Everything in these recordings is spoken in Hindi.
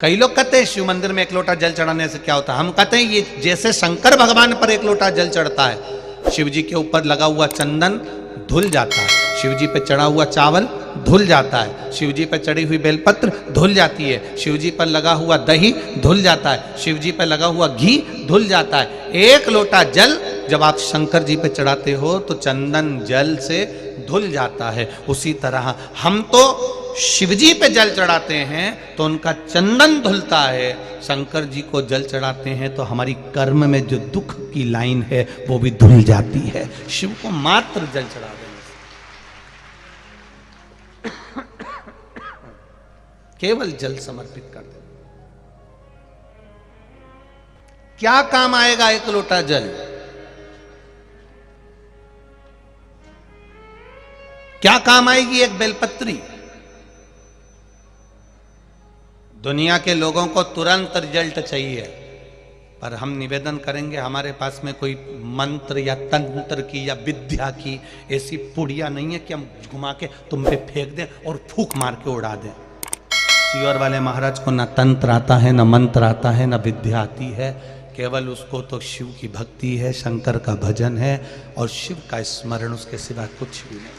कई लोग कहते हैं शिव मंदिर में एक लोटा जल चढ़ाने से क्या होता है। हम कहते हैं ये जैसे शंकर भगवान पर एक लोटा जल चढ़ता है, शिव जी के ऊपर लगा हुआ चंदन धुल जाता है, शिव जी पे चढ़ा हुआ चावल धुल जाता है, शिव जी पे चढ़ी हुई बेलपत्र धुल जाती है, शिव जी पर लगा हुआ दही धुल जाता है, शिव जी पे लगा हुआ घी धुल जाता है। एक लोटा जल जब आप शंकर जी पे चढ़ाते हो तो चंदन जल से धुल जाता है। उसी तरह हम तो शिव जी पे जल चढ़ाते हैं तो उनका चंदन धुलता है, शंकर जी को जल चढ़ाते हैं तो हमारी कर्म में जो दुख की लाइन है वो भी धुल जाती है। शिव को मात्र जल चढ़ा देने से, केवल जल समर्पित कर दे। क्या काम आएगा एक लोटा जल? क्या काम आएगी एक बेलपत्री? दुनिया के लोगों को तुरंत रिजल्ट चाहिए, पर हम निवेदन करेंगे हमारे पास में कोई मंत्र या तंत्र की या विद्या की ऐसी पुड़िया नहीं है कि हम घुमा के तुम पे फेंक दें और फूंक मार के उड़ा दें। सीवर वाले महाराज को ना तंत्र आता है, ना मंत्र आता है, ना विद्या आती है, केवल उसको तो शिव की भक्ति है, शंकर का भजन है और शिव का स्मरण, उसके सिवा कुछ भी नहीं,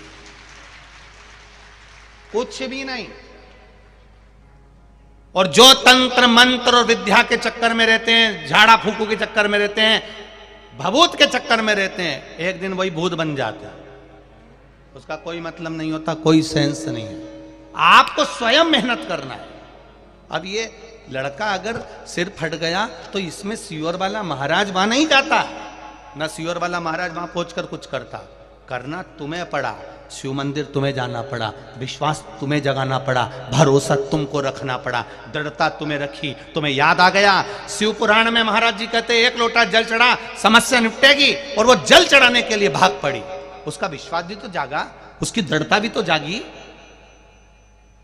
कुछ भी नहीं। और जो तंत्र मंत्र और विद्या के चक्कर में रहते हैं, झाड़ा फूकू के चक्कर में रहते हैं, भभूत के चक्कर में रहते हैं, एक दिन वही भूत बन जाता है। उसका कोई मतलब नहीं होता, कोई सेंस नहीं है। आपको स्वयं मेहनत करना है। अब ये लड़का अगर सिर फट गया तो इसमें सीवर वाला महाराज वहां नहीं जाता, ना सीवर वाला महाराज वहां पहुंचकर कुछ करता। करना तुम्हें पड़ा, शिव मंदिर तुम्हें जाना पड़ा, विश्वास तुम्हें जगाना पड़ा, भरोसा तुमको रखना पड़ा, दृढ़ता तुम्हें रखी, तुम्हें याद आ गया। शिव पुराण में महाराज जी कहते एक लोटा जल चढ़ा समस्या निपटेगी, और वो जल चढ़ाने के लिए भाग पड़ी। उसका विश्वास भी तो जागा, उसकी दृढ़ता भी तो जागी।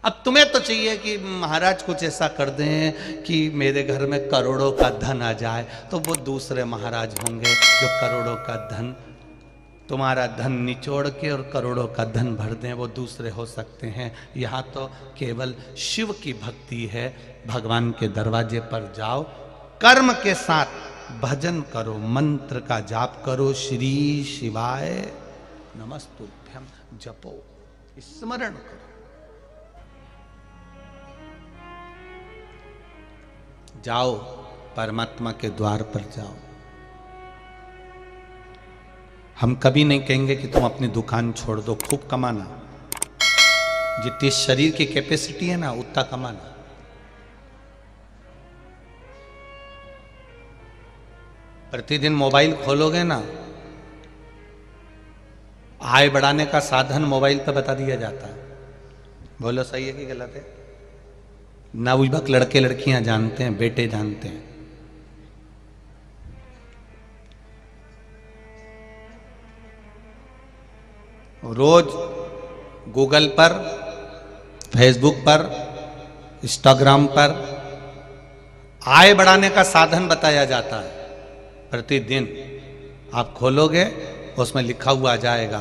अब तुम्हें तो चाहिए कि महाराज कुछ ऐसा कर दें कि मेरे घर में करोड़ों का धन आ जाए, तो वो दूसरे महाराज होंगे जो करोड़ों का धन, तुम्हारा धन निचोड़ के और करोड़ों का धन भर दें, वो दूसरे हो सकते हैं। यहाँ तो केवल शिव की भक्ति है। भगवान के दरवाजे पर जाओ, कर्म के साथ भजन करो, मंत्र का जाप करो, श्री शिवाय नमस्तुभ्यम जपो, स्मरण करो। जाओ, परमात्मा के द्वार पर जाओ। हम कभी नहीं कहेंगे कि तुम अपनी दुकान छोड़ दो, खूब कमाना, जितनी शरीर की कैपेसिटी है ना उतना कमाना। प्रतिदिन मोबाइल खोलोगे ना, आय बढ़ाने का साधन मोबाइल पर बता दिया जाता है। बोलो सही है कि गलत है? ना उस वक्त लड़के लड़कियां जानते हैं, बेटे जानते हैं। रोज गूगल पर, फेसबुक पर, इंस्टाग्राम पर आय बढ़ाने का साधन बताया जाता है। प्रतिदिन आप खोलोगे, उसमें लिखा हुआ आ जाएगा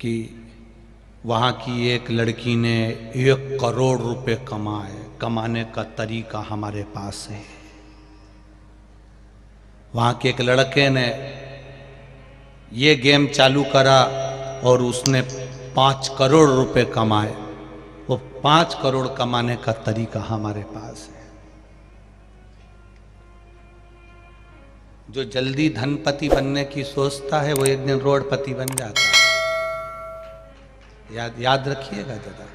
कि वहाँ की एक लड़की ने 1 करोड़ रुपए कमाए, कमाने का तरीका हमारे पास है। वहाँ के एक लड़के ने ये गेम चालू करा और उसने 5 करोड़ रुपए कमाए, वो 5 करोड़ कमाने का तरीका हमारे पास है। जो जल्दी धनपति बनने की सोचता है वो एक दिन रोडपति बन जाता है। याद रखिएगा दादा।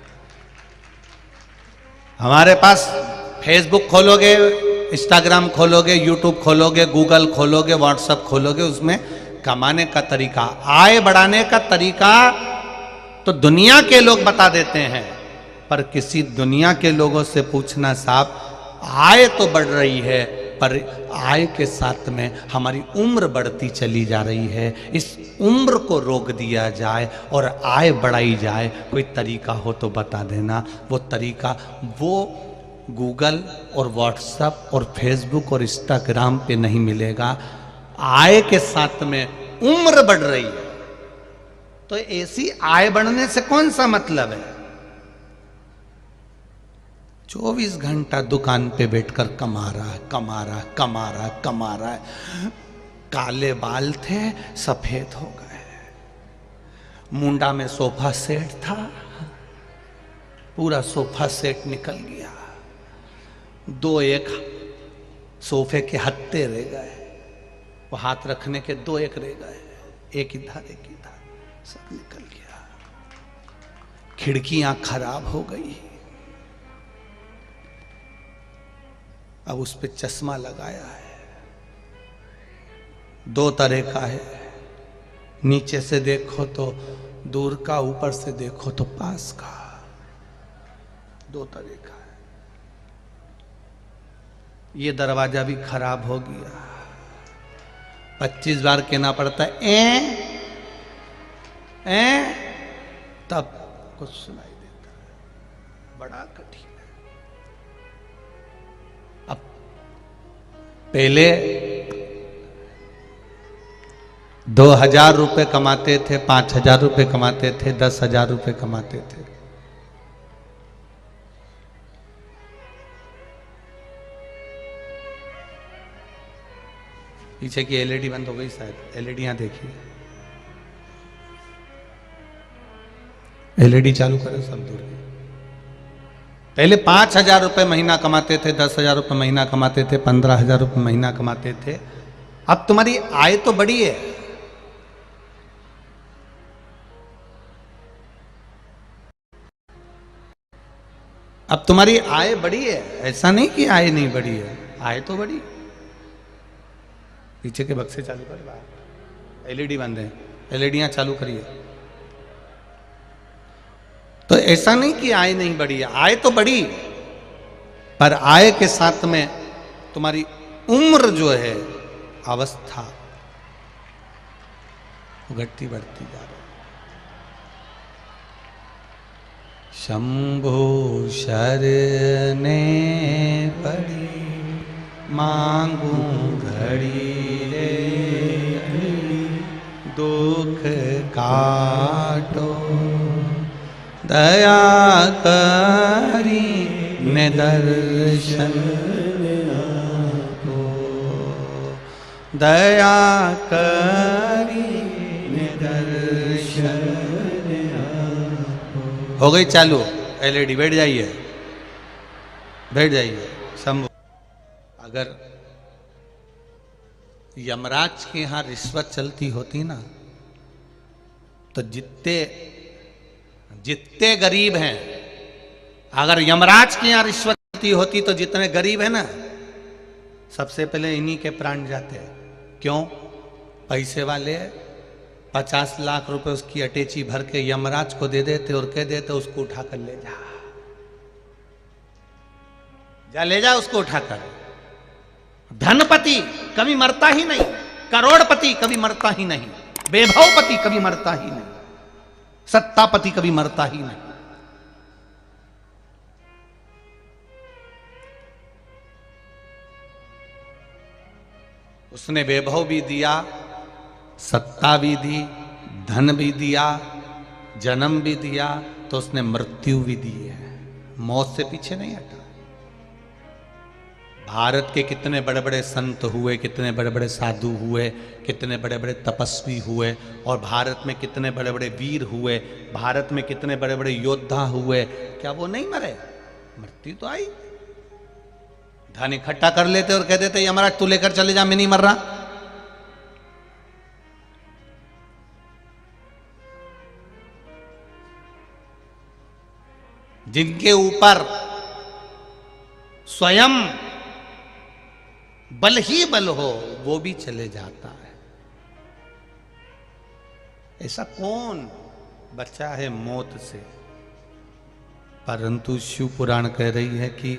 हमारे पास फेसबुक खोलोगे, इंस्टाग्राम खोलोगे, यूट्यूब खोलोगे, गूगल खोलोगे, व्हाट्सएप खोलोगे, उसमें कमाने का तरीका, आय बढ़ाने का तरीका तो दुनिया के लोग बता देते हैं, पर किसी दुनिया के लोगों से पूछना, साहब आय तो बढ़ रही है पर आय के साथ में हमारी उम्र बढ़ती चली जा रही है, इस उम्र को रोक दिया जाए और आय बढ़ाई जाए, कोई तरीका हो तो बता देना। वो तरीका वो गूगल और व्हाट्सएप और फेसबुक और इंस्टाग्राम पे नहीं मिलेगा। आय के साथ में उम्र बढ़ रही है, तो ऐसी आय बढ़ने से कौन सा मतलब है? 24 घंटा दुकान पे बैठकर कमा रहा है, कमा रहा है, कमा रहा है, कमा रहा है। काले बाल थे, सफेद हो गए। मुंडा में सोफा सेट था, पूरा सोफा सेट निकल गया। दो एक सोफे के हत्ते रह गए, वो हाथ रखने के दो एक रह गए, एक इधर एक इधर, सब निकल गया। खिड़कियां खराब हो गई। अब उस पे चश्मा लगाया है, दो तरह का है, नीचे से देखो तो दूर का, ऊपर से देखो तो पास का, दो तरह का है। ये दरवाजा भी खराब हो गया। 25 बार कहना पड़ता है तब कुछ सुनाई देता है। बड़ा कठिन है। अब पहले 2000 रुपए कमाते थे, 5000 रुपए कमाते थे, 10,000 रुपए कमाते थे। पीछे की एलईडी बंद हो गई शायद, एलईडी यहां देखिए, एलईडी चालू करें सब दूर की। पहले 5,000 रुपए महीना कमाते थे, 10,000 रुपए महीना कमाते थे, 15,000 रुपए महीना कमाते थे। अब तुम्हारी आय तो बड़ी है, अब तुम्हारी आय बड़ी है, ऐसा नहीं कि आय नहीं बड़ी है, आय तो बड़ी। पीछे के बक्से चालू कर, बाहर एलईडी बंद है, एलईडियां चालू करिए। तो ऐसा नहीं कि आय नहीं बढ़ी है, आय तो बढ़ी, पर आय के साथ में तुम्हारी उम्र जो है, अवस्था घटती बढ़ती जा रही। शंभो शरणे पड़ी मांगू घड़ी रे, दुख काटो दया करी ने दर्शन को, दया करी ने दर्शन। हो गई चालू एलईडी, बैठ जाइए, बैठ जाइए। शंभु, अगर यमराज के यहां रिश्वत चलती होती ना, तो जितने गरीब हैं, अगर यमराज के यहां रिश्वत चलती होती तो जितने गरीब हैं ना, सबसे पहले इन्हीं के प्राण जाते हैं। क्यों? पैसे वाले 50 लाख रुपए उसकी अटैची भर के यमराज को दे देते और कह देते उसको उठाकर ले जा, जा ले जा उसको उठाकर। धनपति कभी मरता ही नहीं, करोड़पति कभी मरता ही नहीं, वैभवपति कभी मरता ही नहीं, सत्तापति कभी मरता ही नहीं। उसने वैभव भी दिया, सत्ता भी दी, धन भी दिया, जन्म भी दिया, तो उसने मृत्यु भी दी है। मौत से पीछे नहीं हटा। भारत के कितने बड़े बड़े संत हुए, कितने बड़े बड़े साधु हुए, कितने बड़े बड़े तपस्वी हुए, और भारत में कितने बड़े बड़े वीर हुए, भारत में कितने बड़े बड़े योद्धा हुए, क्या वो नहीं मरे? मृत्यु तो आई। धन इकट्ठा कर लेते और कह देते यमराज तू लेकर चले जा, मैं नहीं मर रहा। जिनके ऊपर स्वयं बल ही बल हो, वो भी चले जाता है। ऐसा कौन बचा है मौत से? परंतु शिव पुराण कह रही है कि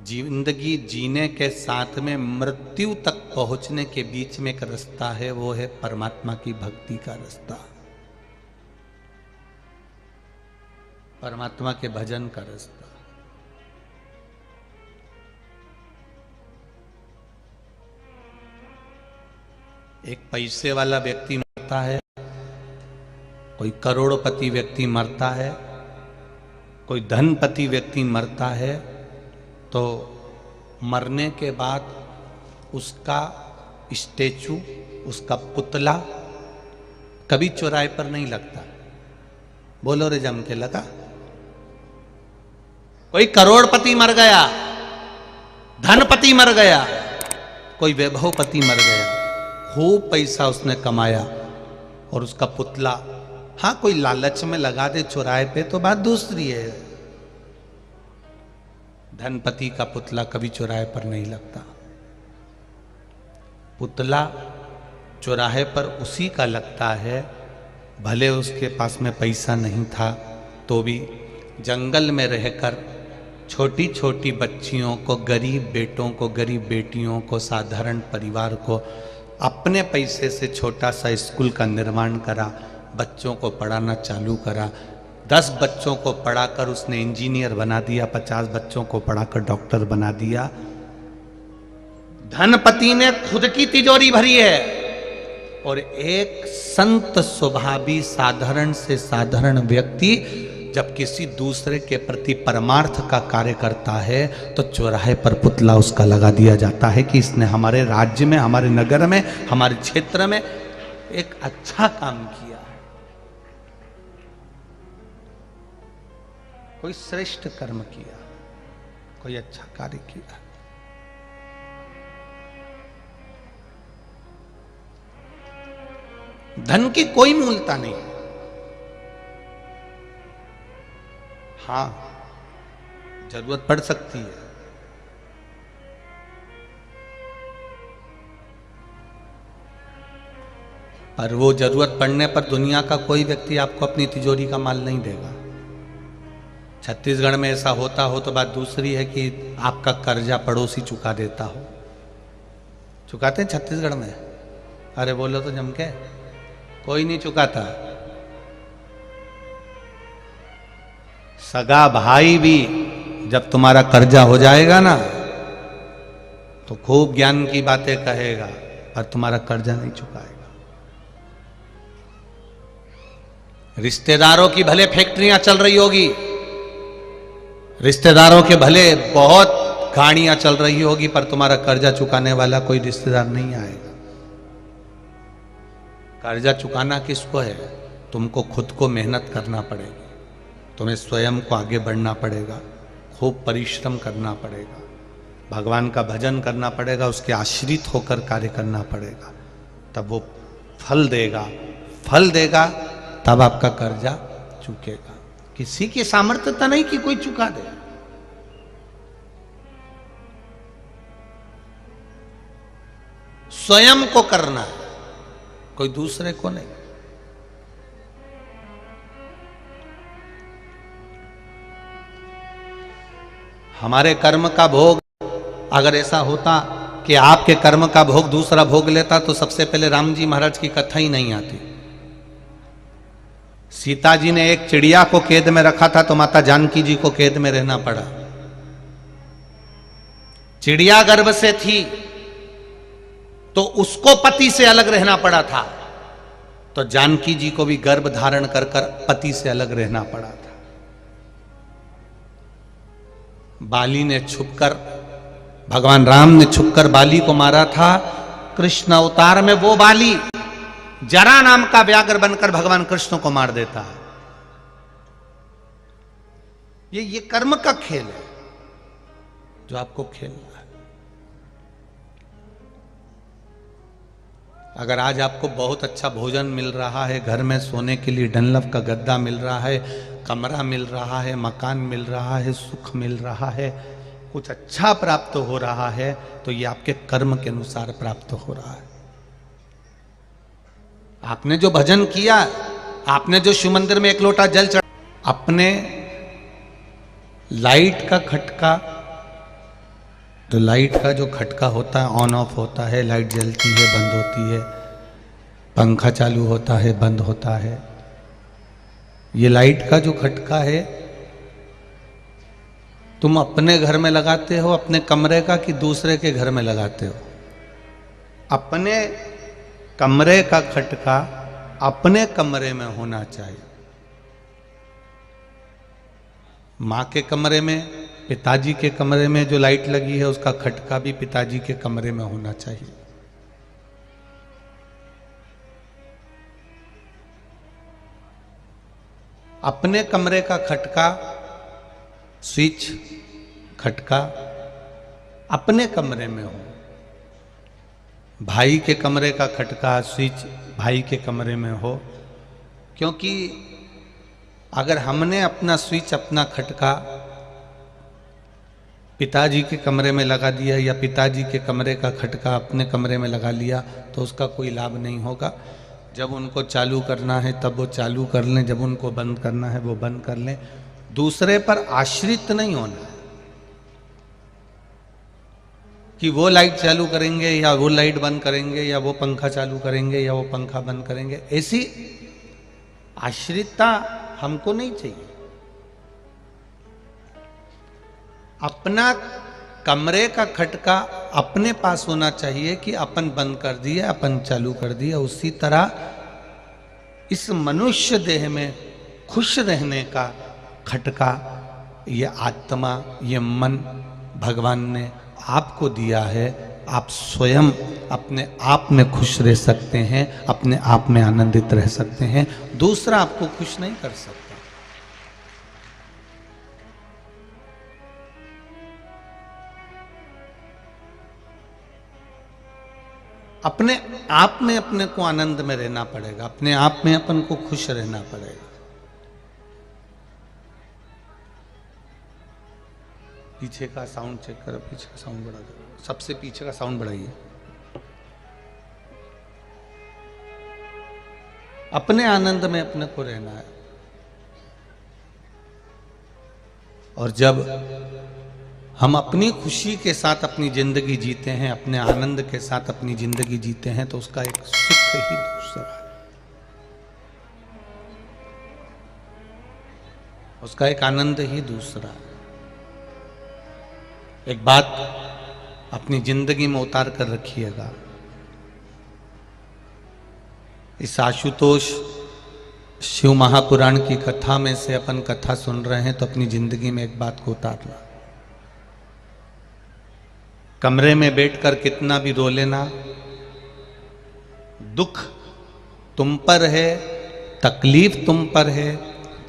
जिंदगी जीने के साथ में मृत्यु तक पहुंचने के बीच में एक रास्ता है, वो है परमात्मा की भक्ति का रास्ता, परमात्मा के भजन का रास्ता। एक पैसे वाला व्यक्ति मरता है, कोई करोड़पति व्यक्ति मरता है, कोई धनपति व्यक्ति मरता है तो मरने के बाद उसका स्टेचू, उसका पुतला कभी चौराहे पर नहीं लगता। बोलो रे जम के लगा। कोई करोड़पति मर गया, धनपति मर गया, कोई वैभवपति मर गया, खूब पैसा उसने कमाया और उसका पुतला, हाँ कोई लालच में लगा दे चौराहे पे तो बात दूसरी है। धनपति का पुतला कभी चौराहे पर नहीं लगता। पुतला चौराहे पर उसी का लगता है, भले उसके पास में पैसा नहीं था तो भी जंगल में रहकर छोटी छोटी बच्चियों को, गरीब बेटों को, गरीब बेटियों को, साधारण परिवार को अपने पैसे से छोटा सा स्कूल का निर्माण करा, बच्चों को पढ़ाना चालू करा। 10 बच्चों को पढ़ाकर उसने इंजीनियर बना दिया, 50 बच्चों को पढ़ाकर डॉक्टर बना दिया। धनपति ने खुद की तिजोरी भरी है और एक संत स्वभावी साधारण से साधारण व्यक्ति जब किसी दूसरे के प्रति परमार्थ का कार्य करता है तो चौराहे पर पुतला उसका लगा दिया जाता है कि इसने हमारे राज्य में, हमारे नगर में, हमारे क्षेत्र में एक अच्छा काम किया, कोई श्रेष्ठ कर्म किया, कोई अच्छा कार्य किया। धन की कोई मूलता नहीं। हां, जरूरत पड़ सकती है, पर वो जरूरत पड़ने पर दुनिया का कोई व्यक्ति आपको अपनी तिजोरी का माल नहीं देगा। छत्तीसगढ़ में ऐसा होता हो तो बात दूसरी है कि आपका कर्जा पड़ोसी चुका देता हो। चुकाते हैं छत्तीसगढ़ में? अरे बोलो तो जम के, कोई नहीं चुकाता। सगा भाई भी जब तुम्हारा कर्जा हो जाएगा ना तो खूब ज्ञान की बातें कहेगा पर तुम्हारा कर्जा नहीं चुकाएगा। रिश्तेदारों की भले फैक्ट्रियां चल रही होगी, रिश्तेदारों के भले बहुत गाड़ियां चल रही होगी, पर तुम्हारा कर्जा चुकाने वाला कोई रिश्तेदार नहीं आएगा। कर्जा चुकाना किसको है? तुमको खुद को मेहनत करना पड़ेगी, तुम्हें स्वयं को आगे बढ़ना पड़ेगा, खूब परिश्रम करना पड़ेगा, भगवान का भजन करना पड़ेगा, उसके आश्रित होकर कार्य करना पड़ेगा, तब वो फल देगा। फल देगा तब आपका कर्जा चुकेगा। किसी की सामर्थ्यता नहीं कि कोई चुका दे। स्वयं को करना है, कोई दूसरे को नहीं। हमारे कर्म का भोग अगर ऐसा होता कि आपके कर्म का भोग दूसरा भोग लेता तो सबसे पहले राम जी महाराज की कथा ही नहीं आती। सीता जी ने एक चिड़िया को कैद में रखा था तो माता जानकी जी को कैद में रहना पड़ा। चिड़िया गर्भ से थी तो उसको पति से अलग रहना पड़ा था, तो जानकी जी को भी गर्भ धारण कर कर पति से अलग रहना पड़ा था। बाली ने छुपकर, भगवान राम ने छुपकर बाली को मारा था। कृष्ण अवतार में वो बाली जरा नाम का व्याघ्र बनकर भगवान कृष्ण को मार देता है। ये कर्म का खेल है जो आपको खेलना है। अगर आज आपको बहुत अच्छा भोजन मिल रहा है, घर में सोने के लिए डनलप का गद्दा मिल रहा है, कमरा मिल रहा है, मकान मिल रहा है, सुख मिल रहा है, कुछ अच्छा प्राप्त हो रहा है, तो ये आपके कर्म के अनुसार प्राप्त हो रहा है। आपने जो भजन किया, आपने जो शिव मंदिर में एक लोटा जल चढ़ा, अपने लाइट का खटका, तो लाइट का जो खटका होता है ऑन ऑफ होता है, लाइट जलती है बंद होती है, पंखा चालू होता है बंद होता है, ये लाइट का जो खटका है तुम अपने घर में लगाते हो अपने कमरे का कि दूसरे के घर में लगाते हो? अपने कमरे का खटका अपने कमरे में होना चाहिए। माँ के कमरे में, पिताजी के कमरे में जो लाइट लगी है उसका खटका भी पिताजी के कमरे में होना चाहिए। अपने कमरे का खटका, स्विच, खटका अपने कमरे में हो। भाई के कमरे का खटका, स्विच भाई के कमरे में हो। क्योंकि अगर हमने अपना स्विच, अपना खटका पिताजी के कमरे में लगा दिया या पिताजी के कमरे का खटका अपने कमरे में लगा लिया तो उसका कोई लाभ नहीं होगा। जब उनको चालू करना है तब वो चालू कर लें, जब उनको बंद करना है वो बंद कर लें। दूसरे पर आश्रित नहीं होना है कि वो लाइट चालू करेंगे या वो लाइट बंद करेंगे या वो पंखा चालू करेंगे या वो पंखा बंद करेंगे। ऐसी आश्रितता हमको नहीं चाहिए। अपना कमरे का खटका अपने पास होना चाहिए कि अपन बंद कर दिया, अपन चालू कर दिया। उसी तरह इस मनुष्य देह में खुश रहने का खटका, ये आत्मा, ये मन भगवान ने आपको दिया है। आप स्वयं अपने आप में खुश रह सकते हैं, अपने आप में आनंदित रह सकते हैं। दूसरा आपको खुश नहीं कर सकता। अपने आप में अपने को आनंद में रहना पड़ेगा, अपने आप में अपन को खुश रहना पड़ेगा। पीछे का साउंड चेक करो, पीछे का साउंड बढ़ा दो, सबसे पीछे का साउंड बढ़ाइए। अपने आनंद में अपने को रहना है। और जब हम अपनी खुशी के साथ अपनी जिंदगी जीते हैं, अपने आनंद के साथ अपनी जिंदगी जीते हैं, तो उसका एक सुख ही दूसरा है, उसका एक आनंद ही दूसरा है। एक बात अपनी जिंदगी में उतार कर रखिएगा। इस आशुतोष शिव महापुराण की कथा में से अपन कथा सुन रहे हैं, तो अपनी जिंदगी में एक बात को उतारना। कमरे में बैठकर कितना भी रो लेना, दुख तुम पर है, तकलीफ तुम पर है,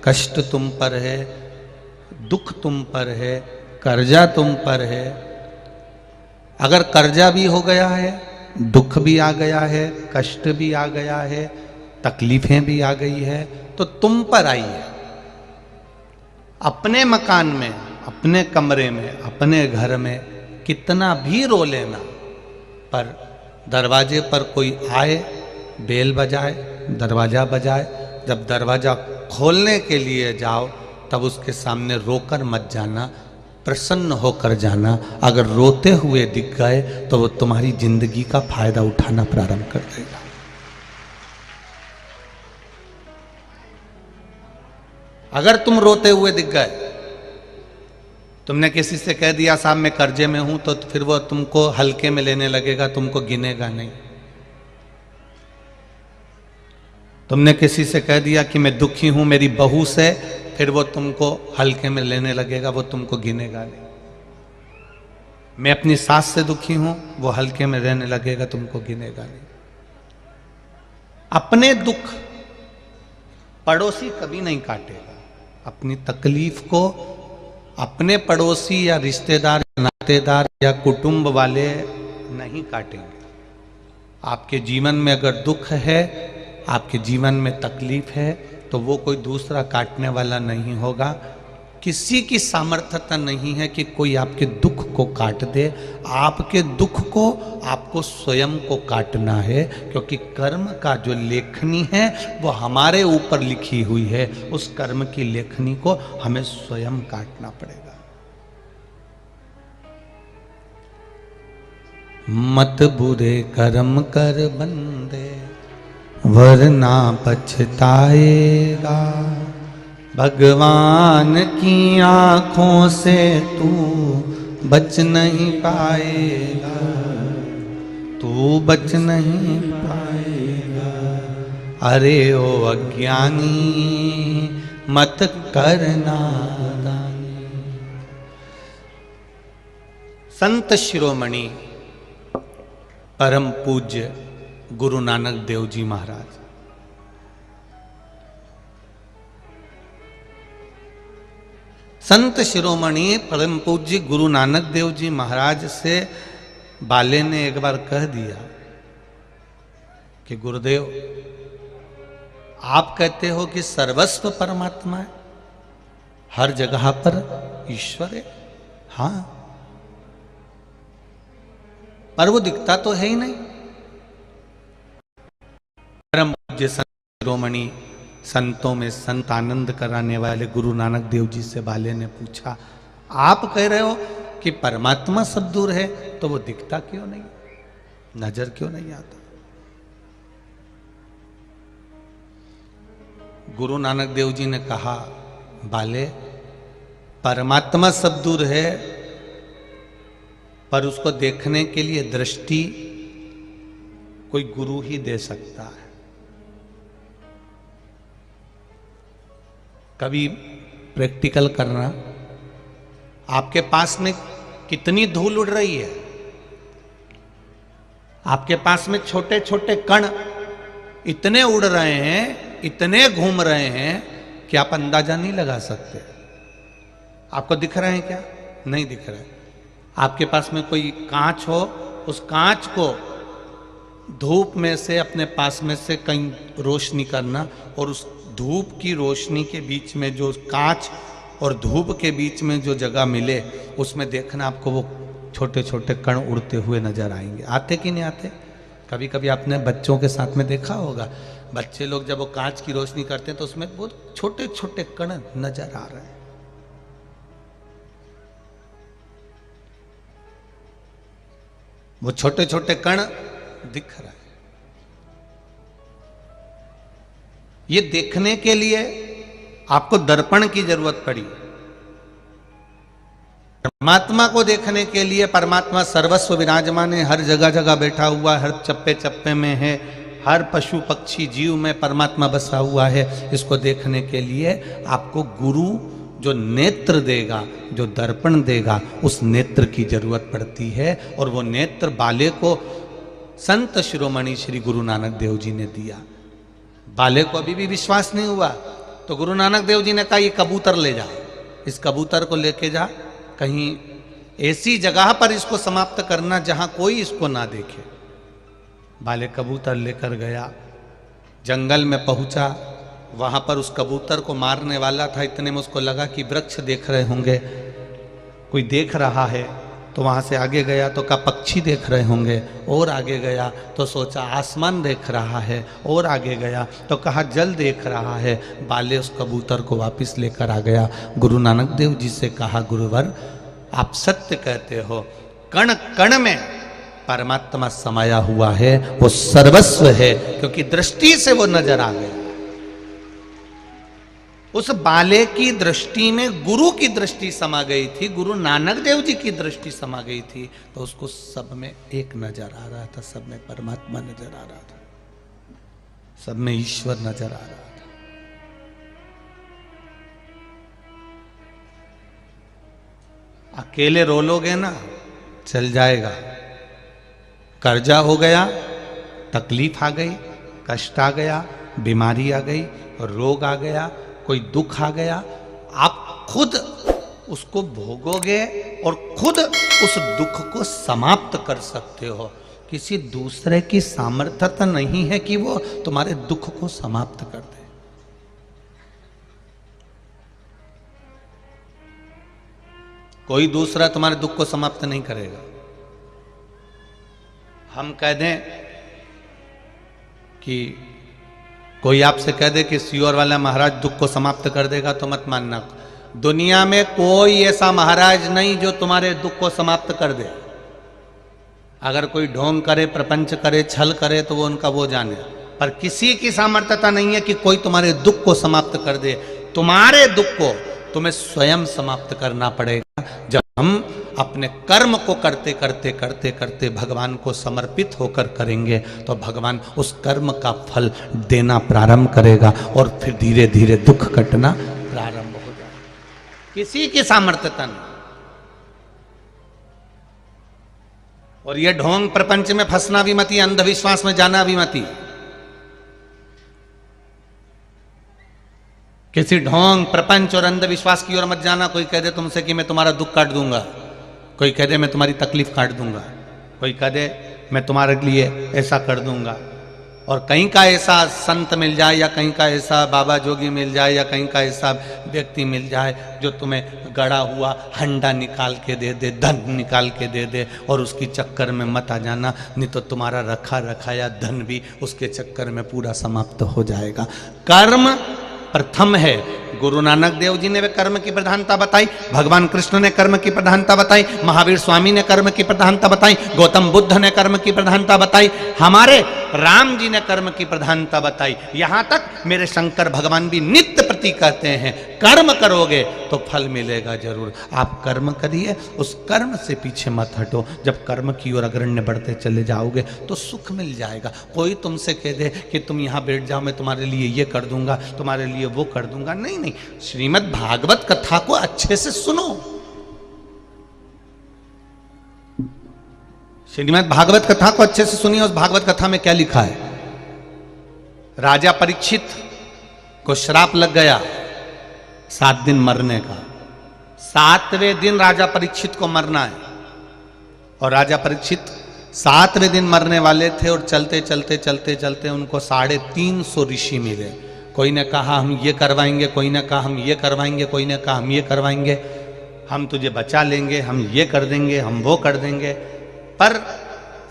कष्ट तुम पर है, दुख तुम पर है, कर्जा तुम पर है। अगर कर्जा भी हो गया है, दुख भी आ गया है, कष्ट भी आ गया है, तकलीफें भी आ गई है, तो तुम पर आई है। अपने मकान में, अपने कमरे में, अपने घर में कितना भी रो लेना, पर दरवाजे पर कोई आए, बेल बजाए, दरवाजा बजाए, जब दरवाजा खोलने के लिए जाओ तब उसके सामने रोकर मत जाना, प्रसन्न होकर जाना। अगर रोते हुए दिख गए तो वो तुम्हारी जिंदगी का फायदा उठाना प्रारंभ कर देगा। अगर तुम रोते हुए दिख गए, तुमने किसी से कह दिया साहब मैं कर्जे में हूं, तो फिर वो तुमको हल्के में लेने लगेगा, तुमको गिनेगा नहीं। तुमने किसी से कह दिया कि मैं दुखी हूं मेरी बहू से, फिर वो तुमको हल्के में लेने लगेगा, वो तुमको गिनेगा नहीं। मैं अपनी सास से दुखी हूं, वो हल्के में रहने लगेगा, तुमको गिनेगा नहीं। अपने दुख पड़ोसी कभी नहीं काटेगा। अपनी तकलीफ को अपने पड़ोसी या रिश्तेदार, नातेदार या कुटुंब वाले नहीं काटेंगे। आपके जीवन में अगर दुख है, आपके जीवन में तकलीफ है, तो वो कोई दूसरा काटने वाला नहीं होगा। किसी की सामर्थ्यता नहीं है कि कोई आपके दुख को काट दे। आपके दुख को आपको स्वयं को काटना है, क्योंकि कर्म का जो लेखनी है वो हमारे ऊपर लिखी हुई है। उस कर्म की लेखनी को हमें स्वयं काटना पड़ेगा। मत बुरे कर्म कर बंदे, वरना पछताएगा। भगवान की आंखों से तू बच नहीं पाएगा, तू बच नहीं पाएगा। अरे ओ अज्ञानी मत करना दानी। संत शिरोमणि परम पूज्य गुरु नानक देव जी महाराज, संत शिरोमणि परम पूज्य गुरु नानक देव जी महाराज से बाले ने एक बार कह दिया कि गुरुदेव, आप कहते हो कि सर्वस्व परमात्मा है, हर जगह पर ईश्वर है। हाँ, पर वो दिखता तो है ही नहीं। परम पूज्य संत शिरोमणि, संतों में संत आनंद कराने वाले गुरु नानक देव जी से बाले ने पूछा, आप कह रहे हो कि परमात्मा सब दूर है, तो वो दिखता क्यों नहीं, नजर क्यों नहीं आता? गुरु नानक देव जी ने कहा, बाले, परमात्मा सब दूर है, पर उसको देखने के लिए दृष्टि कोई गुरु ही दे सकता है। कभी प्रैक्टिकल करना, आपके पास में कितनी धूल उड़ रही है, आपके पास में छोटे छोटे कण इतने उड़ रहे हैं, इतने घूम रहे हैं कि आप अंदाजा नहीं लगा सकते। आपको दिख रहे हैं क्या? नहीं दिख रहा है। आपके पास में कोई कांच हो, उस कांच को धूप में से अपने पास में से कहीं रोशनी करना, और उस धूप की रोशनी के बीच में जो कांच और धूप के बीच में जो जगह मिले, उसमें देखना आपको वो छोटे छोटे कण उड़ते हुए नजर आएंगे। आते कि नहीं आते? कभी कभी आपने बच्चों के साथ में देखा होगा, बच्चे लोग जब वो कांच की रोशनी करते हैं तो उसमें बहुत छोटे छोटे कण नजर आ रहे हैं। वो छोटे छोटे कण दिख रहा है। ये देखने के लिए आपको दर्पण की जरूरत पड़ी। परमात्मा को देखने के लिए, परमात्मा सर्वस्व विराजमान है, हर जगह जगह बैठा हुआ है, हर चप्पे चप्पे में है, हर पशु पक्षी जीव में परमात्मा बसा हुआ है। इसको देखने के लिए आपको गुरु जो नेत्र देगा, जो दर्पण देगा, उस नेत्र की जरूरत पड़ती है। और वो नेत्र बाले को संत शिरोमणि श्री गुरु नानक देव जी ने दिया। बाले को अभी भी विश्वास नहीं हुआ, तो गुरु नानक देव जी ने कहा, ये कबूतर ले जा, इस कबूतर को लेके जा, कहीं ऐसी जगह पर इसको समाप्त करना जहां कोई इसको ना देखे। बाले कबूतर लेकर गया, जंगल में पहुंचा, वहां पर उस कबूतर को मारने वाला था। इतने में उसको लगा कि वृक्ष देख रहे होंगे, कोई देख रहा है, तो वहां से आगे गया तो कहा पक्षी देख रहे होंगे, और आगे गया तो सोचा आसमान देख रहा है, और आगे गया तो कहा जल देख रहा है। बाले उस कबूतर को वापस लेकर आ गया। गुरु नानक देव जी से कहा, गुरुवर आप सत्य कहते हो, कण कण में परमात्मा समाया हुआ है, वो सर्वस्व है, क्योंकि दृष्टि से वो नजर आ गया। उस बाले की दृष्टि में गुरु की दृष्टि समा गई थी, गुरु नानक देव जी की दृष्टि समा गई थी, तो उसको सब में एक नजर आ रहा था, सब में परमात्मा नजर आ रहा था, सब में ईश्वर नजर आ रहा था। अकेले रो लोगे ना, चल जाएगा। कर्जा हो गया, तकलीफ आ गई, कष्ट आ गया, बीमारी आ गई, रोग आ गया, कोई दुख आ गया, आप खुद उसको भोगोगे और खुद उस दुख को समाप्त कर सकते हो। किसी दूसरे की सामर्थ्यता नहीं है कि वो तुम्हारे दुख को समाप्त कर दे। कोई दूसरा तुम्हारे दुख को समाप्त नहीं करेगा। हम कह दें कि कोई आपसे कह दे कि सियोर वाला महाराज दुख को समाप्त कर देगा, तो मत मानना। दुनिया में कोई ऐसा महाराज नहीं जो तुम्हारे दुख को समाप्त कर दे। अगर कोई ढोंग करे, प्रपंच करे, छल करे, तो वो उनका वो जाने, पर किसी की सामर्थ्यता नहीं है कि कोई तुम्हारे दुख को समाप्त कर दे। तुम्हारे दुख को तुम्हें स्वयं समाप्त करना पड़ेगा। जब हम अपने कर्म को करते करते करते करते भगवान को समर्पित होकर करेंगे, तो भगवान उस कर्म का फल देना प्रारंभ करेगा, और फिर धीरे धीरे दुख कटना प्रारंभ हो जाएगा। किसी की सामर्थ्यता नहीं। और ये ढोंग प्रपंच में फंसना भी मती, अंधविश्वास में जाना भी मती। किसी ढोंग प्रपंच और अंधविश्वास की ओर मत जाना। कोई कह दे तुमसे कि मैं तुम्हारा दुख काट दूंगा, कोई कह दे मैं तुम्हारी तकलीफ काट दूंगा, कोई कह दे मैं तुम्हारे लिए ऐसा कर दूंगा, और कहीं का ऐसा संत मिल जाए या कहीं का ऐसा बाबा जोगी मिल जाए या कहीं का ऐसा व्यक्ति मिल जाए जो तुम्हें गड़ा हुआ हंडा निकाल के दे दे, धन निकाल के दे दे, और उसकी चक्कर में मत आ जाना, नहीं तो तुम्हारा रखा रखाया धन भी उसके चक्कर में पूरा समाप्त हो जाएगा। कर्म प्रथम है। गुरु नानक देव जी ने वे कर्म की प्रधानता बताई, भगवान कृष्ण ने कर्म की प्रधानता बताई, महावीर स्वामी ने कर्म की प्रधानता बताई, गौतम बुद्ध ने कर्म की प्रधानता बताई, हमारे राम जी ने कर्म की प्रधानता बताई। यहां तक मेरे शंकर भगवान भी नित्य प्रति कहते हैं कर्म करोगे तो फल मिलेगा जरूर। आप कर्म करिए, उस कर्म से पीछे मत हटो। जब कर्म की ओर अग्रण्य बढ़ते चले जाओगे तो सुख मिल जाएगा। कोई तुमसे कह दे कि तुम यहां बैठ जाओ, मैं तुम्हारे लिए ये कर दूंगा, तुम्हारे लिए वो कर दूंगा, नहीं नहीं। श्रीमद् भागवत कथा को अच्छे से सुनो। श्रीमद् भागवत कथा को अच्छे से सुनिए। उस भागवत कथा में क्या लिखा है? राजा परीक्षित को श्राप लग गया 7 दिन मरने का। 7वें दिन राजा परीक्षित को मरना है, और राजा परीक्षित 7वें दिन मरने वाले थे, और चलते चलते चलते चलते उनको 350 ऋषि मिले। कोई ने कहा हम ये करवाएंगे, कोई ने कहा हम ये करवाएंगे, कोई ने कहा हम ये करवाएंगे, हम तुझे बचा लेंगे, हम ये कर देंगे, हम वो कर देंगे। पर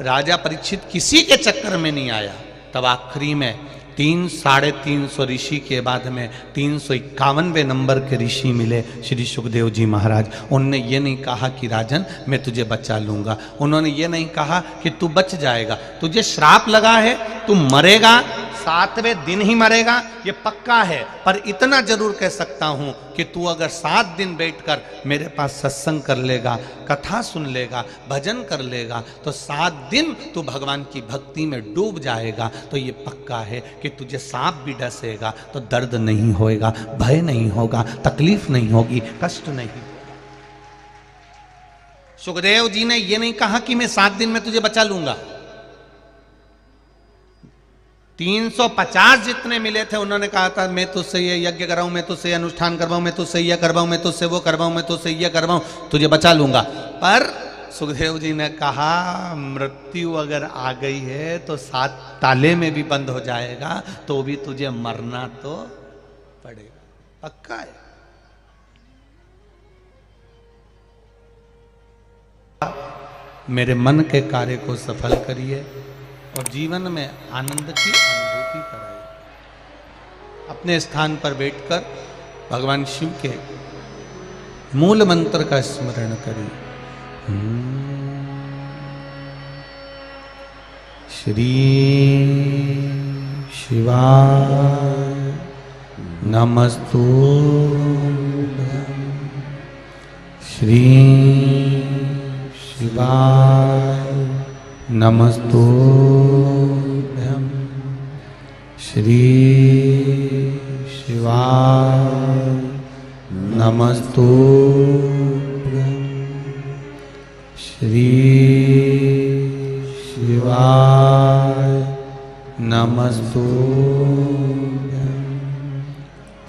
राजा परीक्षित किसी के चक्कर में नहीं आया। तब आखिरी में 350 ऋषि के बाद में 351वें नंबर के ऋषि मिले, श्री सुखदेव जी महाराज। उनने ये नहीं कहा कि राजन मैं तुझे बचा लूंगा, उन्होंने ये नहीं कहा कि तू बच जाएगा, तुझे श्राप लगा है, तू मरेगा, 7वें दिन ही मरेगा, ये पक्का है। पर इतना जरूर कह सकता हूं कि तू अगर 7 दिन बैठकर मेरे पास सत्संग कर लेगा, कथा सुन लेगा, भजन कर लेगा, तो 7 दिन तू भगवान की भक्ति में डूब जाएगा। तो ये पक्का है कि तुझे सांप भी डसेगा तो दर्द नहीं होएगा, भय नहीं होगा, तकलीफ नहीं होगी, कष्ट नहीं। सुखदेव जी ने ये नहीं कहा कि मैं 7 दिन में तुझे बचा लूंगा। 350 जितने मिले थे उन्होंने कहा था मैं तुझसे ये यज्ञ कराऊं, मैं तुझसे अनुष्ठान करवाऊं, मैं तुझसे ये करवाऊं, मैं तुझसे वो करवाऊं, मैं तुझसे ये करवाऊं, तुझे बचा लूंगा। पर सुखदेव जी ने कहा मृत्यु अगर आ गई है तो 7 ताले में भी बंद हो जाएगा, तो भी तुझे मरना तो पड़ेगा, पक्का है। मेरे मन के कार्य को सफल करिए और जीवन में आनंद की अनुभूति कराइए। अपने स्थान पर बैठकर भगवान शिव के मूल मंत्र का स्मरण करिए। श्री शिवाय नमस्तुभ्यं, श्री शिवाय नमस्तुभ्यं, श्री शिवाय नमस्तुभ्यं, श्री शिवाय नमस्तुभ्यं,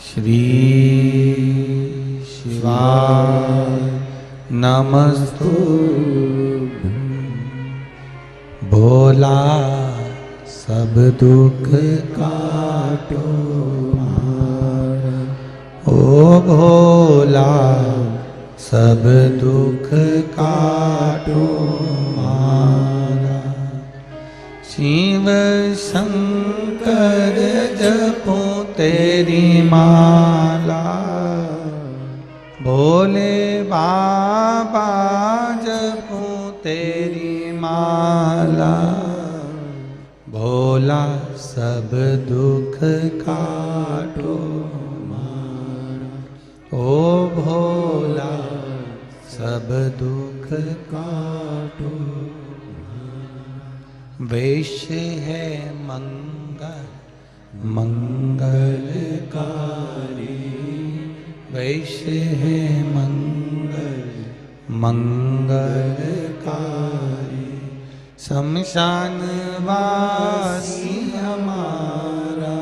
श्री शिवाय नमस्तुभ्यं। भोला सब दुख काटो मारा, ओ भोला सब दुख काटो मारा। शिव शंकर जपो तेरी माला, भोले बाबा जपो तेरी माला। भोला सब दुख काटो मारा, ओ भोला सब दुख काटो मारा। वैश्य है मंगल मंगलकारी, वैश्य है मंगल मंगलकारी। शमशान वासी हमारा,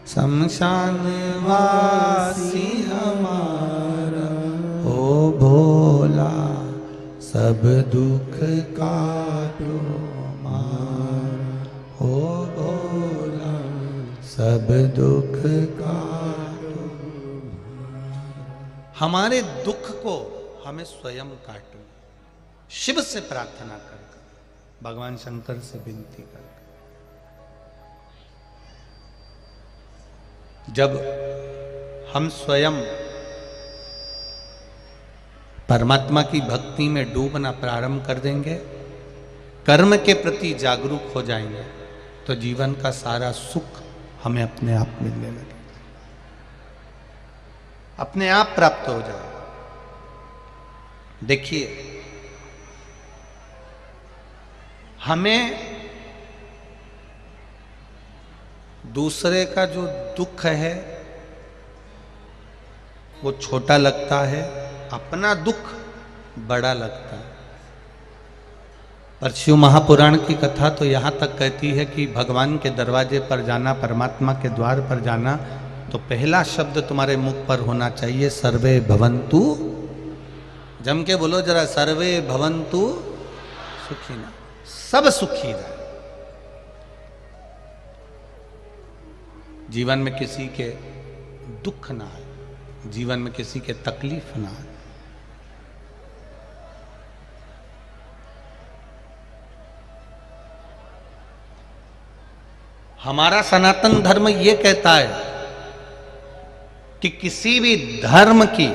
शमशान वासी हमारा, ओ भोला सब दुख काटो मारा, ओ भोला सब दुख काटो। हमारे दुख को हमें स्वयं काटो, शिव से प्रार्थना कर, भगवान शंकर से विनती कर। जब हम स्वयं परमात्मा की भक्ति में डूबना प्रारंभ कर देंगे, कर्म के प्रति जागरूक हो जाएंगे, तो जीवन का सारा सुख हमें अपने आप मिलने लगे, अपने आप प्राप्त हो जाए। देखिए, हमें दूसरे का जो दुख है वो छोटा लगता है, अपना दुख बड़ा लगता है। पर शिव महापुराण की कथा तो यहां तक कहती है कि भगवान के दरवाजे पर जाना, परमात्मा के द्वार पर जाना, तो पहला शब्द तुम्हारे मुख पर होना चाहिए, सर्वे भवन्तु। जम के बोलो जरा, सर्वे भवन्तु सुखिनः, सब सुखी रहे। जीवन में किसी के दुख ना आए, जीवन में किसी के तकलीफ ना आए। हमारा सनातन धर्म ये कहता है कि किसी भी धर्म की,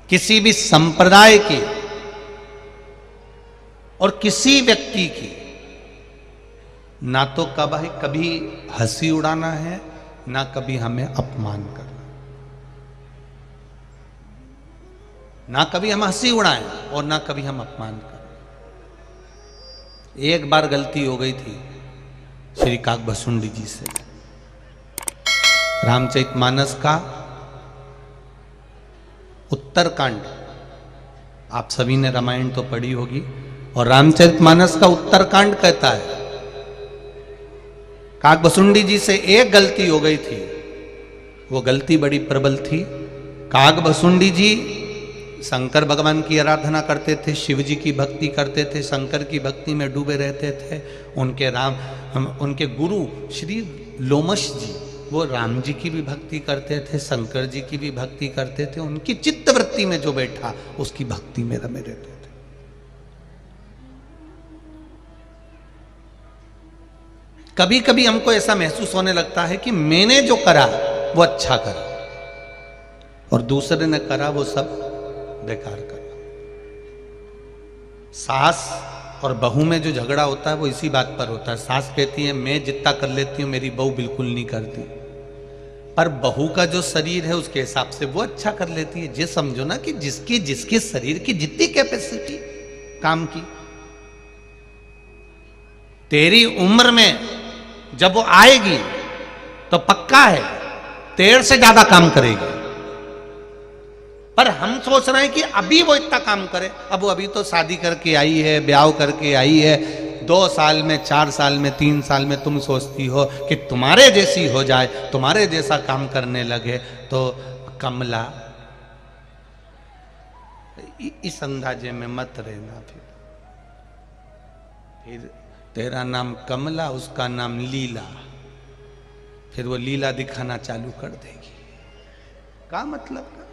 किसी भी संप्रदाय की और किसी व्यक्ति की ना तो कभी हंसी उड़ाना है, ना कभी हमें अपमान करना। ना कभी हम हंसी उड़ाएं और ना कभी हम अपमान करें। एक बार गलती हो गई थी श्री काकभसुंडी जी से। रामचरितमानस का उत्तरकांड, आप सभी ने रामायण तो पढ़ी होगी, और रामचरितमानस का उत्तरकांड कहता है काकभसुंडी जी से एक गलती हो गई थी, वो गलती बड़ी प्रबल थी। काकभसुंडी जी शंकर भगवान की आराधना करते थे, शिव जी की भक्ति करते थे, शंकर की भक्ति में डूबे रहते थे। उनके गुरु श्री लोमश जी, वो राम जी की भी भक्ति करते थे, शंकर जी की भी भक्ति करते थे। उनकी चित्तवृत्ति में जो बैठा उसकी भक्ति में रमे रहते थे। कभी कभी हमको ऐसा महसूस होने लगता है कि मैंने जो करा वो अच्छा करा और दूसरे ने करा वो सब बेकार करा। सास और बहू में जो झगड़ा होता है वो इसी बात पर होता है। सास कहती है मैं जितना कर लेती हूं मेरी बहू बिल्कुल नहीं करती, पर बहू का जो शरीर है उसके हिसाब से वो अच्छा कर लेती है। ये समझो ना कि जिसके शरीर की जितनी कैपेसिटी काम की, तेरी उम्र में जब वो आएगी तो पक्का है तेरे से ज्यादा काम करेगी। पर हम सोच रहे हैं कि अभी वो इतना काम करे। अब वो अभी तो शादी करके आई है, ब्याह करके आई है, 2 साल में, 4 साल में, 3 साल में तुम सोचती हो कि तुम्हारे जैसी हो जाए, तुम्हारे जैसा काम करने लगे। तो कमला, इस अंदाजे में मत रहना। फिर तेरा नाम कमला, उसका नाम लीला, फिर वो लीला दिखाना चालू कर देगी। क्या मतलब का?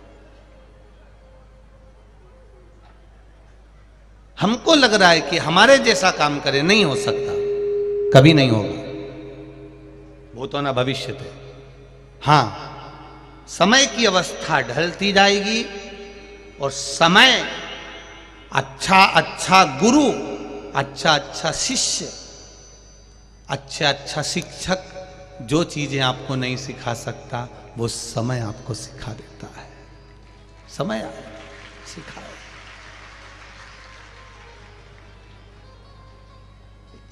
हमको लग रहा है कि हमारे जैसा काम करे, नहीं हो सकता, कभी नहीं होगा। वो तो ना भविष्य थे। हां, समय की अवस्था ढलती जाएगी और समय अच्छा अच्छा गुरु, अच्छा अच्छा शिष्य, अच्छा अच्छा शिक्षक जो चीजें आपको नहीं सिखा सकता वो समय आपको सिखा देता है। समय सिखा।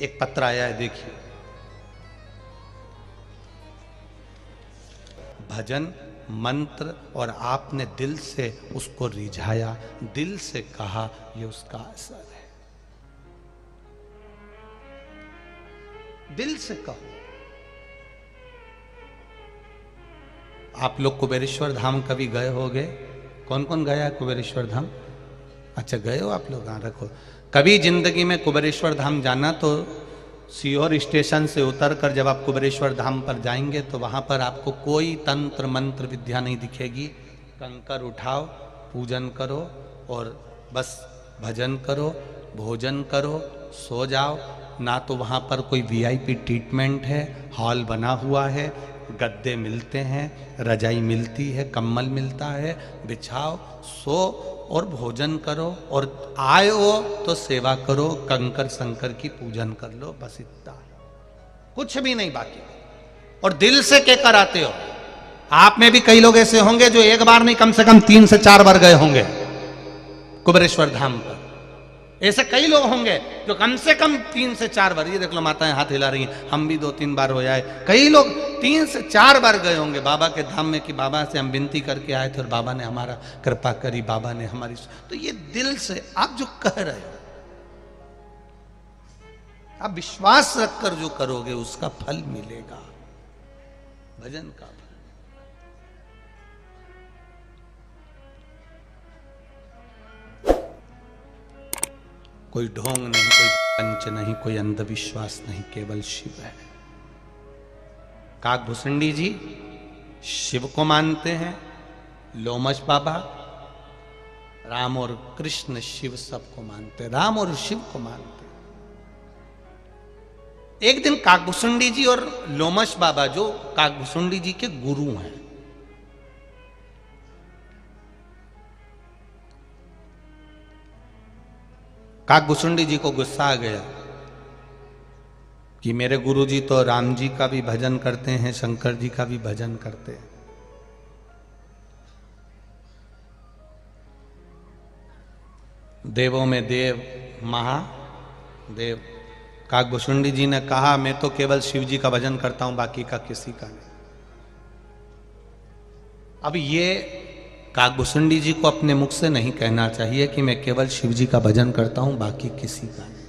एक पत्र आया है, देखिए। भजन मंत्र और आपने दिल से उसको रिझाया, दिल से कहा, ये उसका असर है। दिल से कहो। आप लोग कुबेरेश्वर धाम कभी गए होगे? कौन कौन गया है कुबेरेश्वर धाम? अच्छा, गए हो आप लोग? हाँ, रखो। कभी जिंदगी में कुबेरेश्वर धाम जाना तो सीहोर स्टेशन से उतरकर जब आप कुबेरेश्वर धाम पर जाएंगे तो वहां पर आपको कोई तंत्र मंत्र विद्या नहीं दिखेगी। कंकर उठाओ, पूजन करो और बस भजन करो, भोजन करो, सो जाओ। ना तो वहाँ पर कोई वीआईपी ट्रीटमेंट है, हॉल बना हुआ है, गद्दे मिलते हैं, रजाई मिलती है, कंबल मिलता है, बिछाओ, सो और भोजन करो और आए हो तो सेवा करो, कंकर शंकर की पूजन कर लो, बस इतना, कुछ भी नहीं बाकी। और दिल से क्या कराते हो? आप में भी कई लोग ऐसे होंगे जो एक बार नहीं कम से कम 3 से 4 बार गए होंगे कुबेरेश्वर धाम पर। ऐसे कई लोग होंगे जो कम से कम 3 से 4 बार, ये देख लो माताएं हाथ हिला रही हैं, हम भी 2-3 बार हो जाए, कई लोग 3 से 4 बार गए होंगे बाबा के धाम में कि बाबा से हम विनती करके आए थे और बाबा ने हमारा कृपा करी, बाबा ने हमारी। तो ये दिल से आप जो कह रहे हो, आप विश्वास रखकर जो करोगे उसका फल मिलेगा, भजन का। कोई ढोंग नहीं, कोई पंच नहीं, कोई अंधविश्वास नहीं, केवल शिव है। काकभूषुंडी जी शिव को मानते हैं, लोमश बाबा, राम और कृष्ण शिव सबको मानते हैं, राम और शिव को मानते हैं। एक दिन काकभूषुंडी जी और लोमश बाबा जो काकभूषुंडी जी के गुरु हैं, काकभूषुंडी जी को गुस्सा आ गया कि मेरे गुरुजी तो राम जी का भी भजन करते हैं, शंकर जी का भी भजन करते हैं। देवों में देव, महादेव। काकभूषुंडी जी ने कहा मैं तो केवल शिव जी का भजन करता हूं, बाकी का किसी का नहीं। अब ये काकभूषुंडी जी को अपने मुख से नहीं कहना चाहिए कि मैं केवल शिव जी का भजन करता हूं, बाकी किसी का नहीं।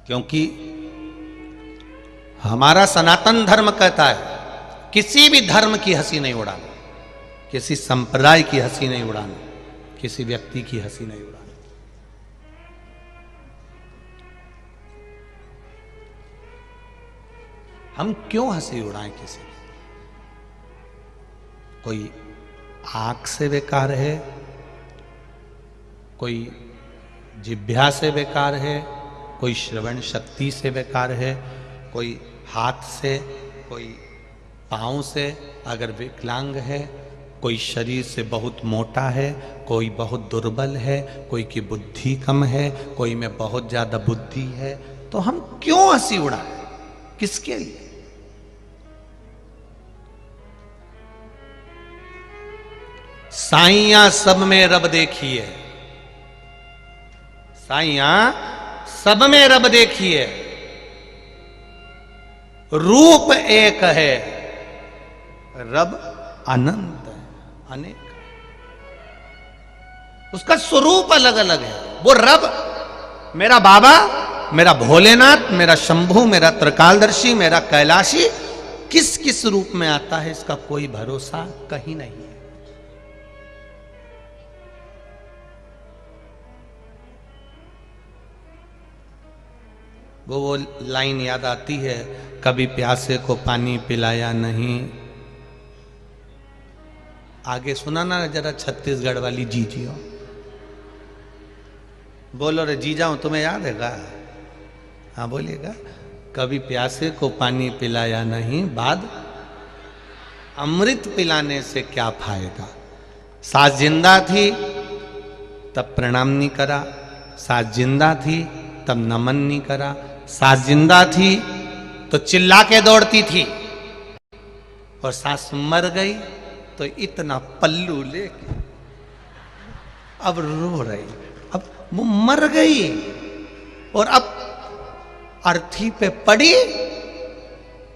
क्योंकि हमारा सनातन धर्म कहता है किसी भी धर्म की हंसी नहीं उड़ाना, किसी संप्रदाय की हंसी नहीं उड़ाना, किसी व्यक्ति की हंसी नहीं उड़ाना। हम क्यों हंसी उड़ाएं किसी की? कोई आंख से बेकार है, कोई जिह्वा से बेकार है, कोई श्रवण शक्ति से बेकार है, कोई हाथ से, कोई पांव से अगर विकलांग है, कोई शरीर से बहुत मोटा है, कोई बहुत दुर्बल है, कोई की बुद्धि कम है, कोई में बहुत ज्यादा बुद्धि है। तो हम क्यों हंसी उड़ाएं? किसके लिए? साइया सब में रब देखिए, साइया सब में रब देखिए, रूप एक है, रब अनंत है, अनेक। उसका स्वरूप अलग अलग है। वो रब मेरा बाबा, मेरा भोलेनाथ, मेरा शंभू, मेरा त्रिकालदर्शी, मेरा कैलाशी किस किस रूप में आता है इसका कोई भरोसा कहीं नहीं है। वो लाइन याद आती है, कभी प्यासे को पानी पिलाया नहीं। आगे सुना ना जरा छत्तीसगढ़ वाली जीजियो, बोलो रे जीजा हूं, तुम्हें याद है गा? हाँ बोलिएगा। कभी प्यासे को पानी पिलाया नहीं, बाद अमृत पिलाने से क्या फायदा। सास जिंदा थी तब प्रणाम नहीं करा, सास जिंदा थी तब नमन नहीं करा, सास जिंदा थी तो चिल्ला के दौड़ती थी, और सास मर गई तो इतना पल्लू लेके अब रो रही। अब वो मर गई और अब अर्थी पे पड़ी,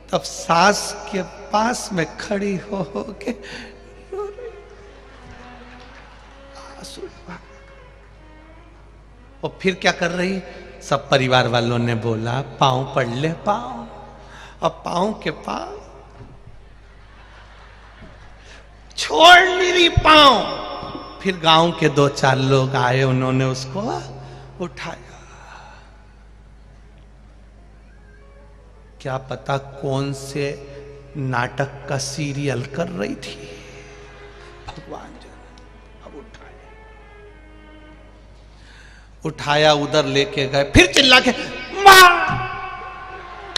तब सास के पास में खड़ी हो के रो रही। और फिर क्या कर रही? सब परिवार वालों ने बोला पांव पड़ ले पांव। अब पांव के पांव छोड़ नहीं रही पांव। फिर गांव के 2-4 लोग आए, उन्होंने उसको उठाया। क्या पता कौन से नाटक का सीरियल कर रही थी, भगवान जाने। अब उठाया उधर लेके गए, फिर चिल्ला के मां,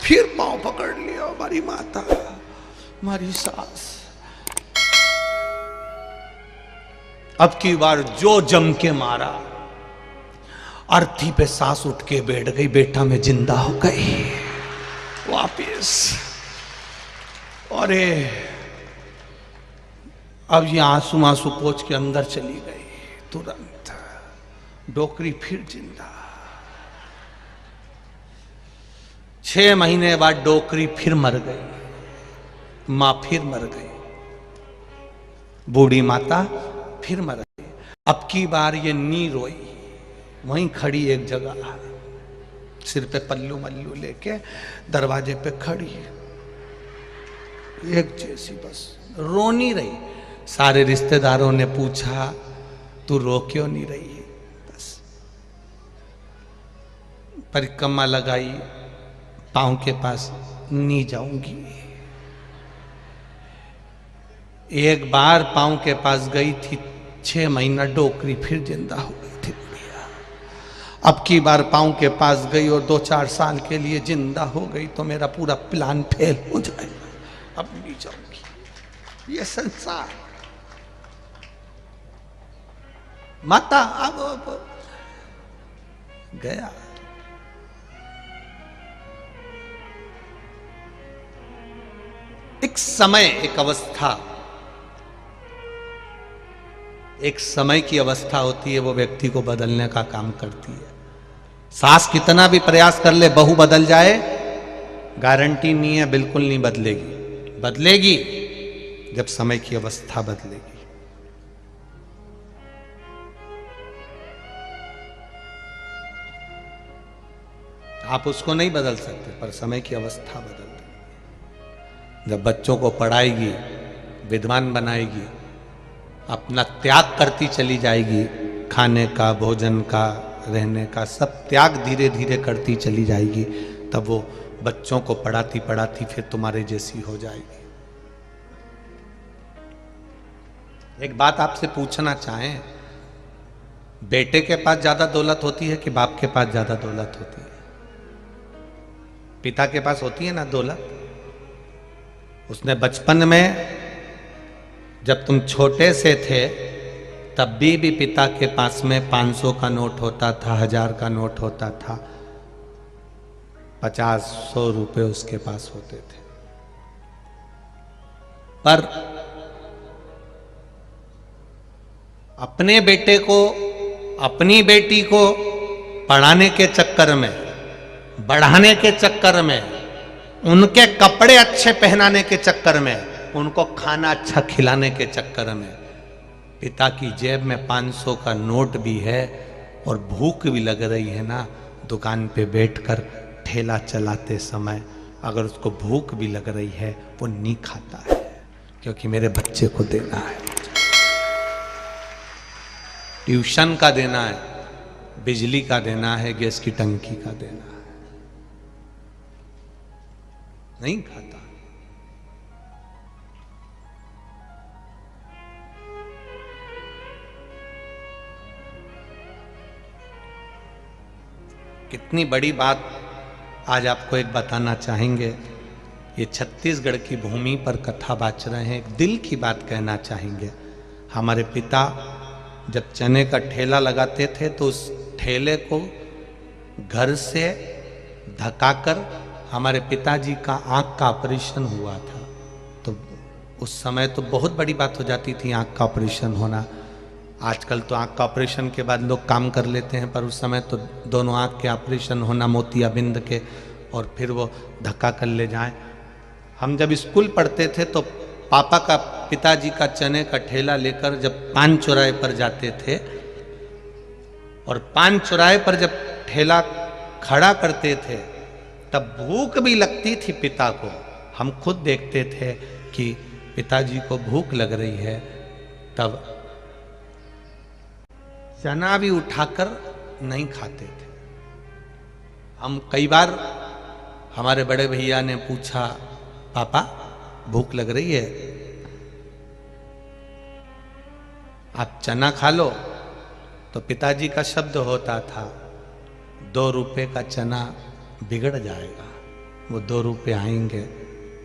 फिर पांव पकड़ लिया हमारी माता, हमारी सास। अब की बार जो जम के मारा, अर्थी पे सास उठ के बैठ गई, बेटा में जिंदा हो गई वापिस। अरे अब ये आंसू आंसू पोंछ के अंदर चली गई। तुरंत डोकरी फिर जिंदा। 6 महीने बाद डोकरी फिर मर गई, मां फिर मर गई, बूढ़ी माता फिर मर गई। अब की बार ये नी रोई, वहीं खड़ी एक जगह, सिर पे पल्लू मल्लू लेके दरवाजे पे खड़ी, एक जैसी बस रो नहीं रही। सारे रिश्तेदारों ने पूछा तू रो क्यों नहीं रही है? बस परिक्रमा लगाई, पांव के पास नहीं जाऊंगी। एक बार पांव के पास गई थी, 6 महीना डोकरी फिर जिंदा हो गई थी। अब की बार पांव के पास गई और 2-4 साल के लिए जिंदा हो गई तो मेरा पूरा प्लान फेल हो जाएगा। अब नहीं जाऊंगी, ये संसार। माता अब गया। एक समय, एक अवस्था, एक समय की अवस्था होती है, वो व्यक्ति को बदलने का काम करती है। सास कितना भी प्रयास कर ले, बहू बदल जाए, गारंटी नहीं है, बिल्कुल नहीं बदलेगी। बदलेगी जब समय की अवस्था बदलेगी। आप उसको नहीं बदल सकते, पर समय की अवस्था बदल देगी। जब बच्चों को पढ़ाएगी, विद्वान बनाएगी, अपना त्याग करती चली जाएगी, खाने का, भोजन का, रहने का सब त्याग धीरे धीरे करती चली जाएगी, तब वो बच्चों को पढ़ाती पढ़ाती फिर तुम्हारे जैसी हो जाएगी। एक बात आपसे पूछना चाहें, बेटे के पास ज्यादा दौलत होती है कि बाप के पास ज्यादा दौलत होती है? पिता के पास होती है ना दौलत। उसने बचपन में, जब तुम छोटे से थे, तब भी पिता के पास में 500 का नोट होता था, 1000 का नोट होता था, 50-100 रुपए उसके पास होते थे। पर अपने बेटे को, अपनी बेटी को पढ़ाने के चक्कर में, बढ़ाने के चक्कर में, उनके कपड़े अच्छे पहनाने के चक्कर में, उनको खाना अच्छा खिलाने के चक्कर में, पिता की जेब में 500 का नोट भी है और भूख भी लग रही है ना, दुकान पे बैठकर ठेला चलाते समय अगर उसको भूख भी लग रही है, वो नहीं खाता है, क्योंकि मेरे बच्चे को देना है, ट्यूशन का देना है, बिजली का देना है, गैस की टंकी का देना है, नहीं खाता। कितनी बड़ी बात आज आपको एक बताना चाहेंगे। ये छत्तीसगढ़ की भूमि पर कथा बाच रहे हैं, एक दिल की बात कहना चाहेंगे। हमारे पिता जब चने का ठेला लगाते थे तो उस ठेले को घर से धकाकर, हमारे पिताजी का आँख का ऑपरेशन हुआ था, तो उस समय तो बहुत बड़ी बात हो जाती थी आँख का ऑपरेशन होना। आजकल तो आँख का ऑपरेशन के बाद लोग काम कर लेते हैं, पर उस समय तो दोनों आँख के ऑपरेशन होना, मोतियाबिंद के, और फिर वो धक्का कर ले जाएं। हम जब स्कूल पढ़ते थे तो पापा का, पिताजी का चने का ठेला लेकर जब पान चौराहे पर जाते थे, और पान चौराहे पर जब ठेला खड़ा करते थे तब भूख भी लगती थी पिता को। हम खुद देखते थे कि पिताजी को भूख लग रही है, तब चना भी उठाकर नहीं खाते थे। हम कई बार हमारे बड़े भैया ने पूछा, पापा भूख लग रही है, आप चना खा लो। तो पिताजी का शब्द होता था, 2 रुपए का चना बिगड़ जाएगा, वो 2 रुपए आएंगे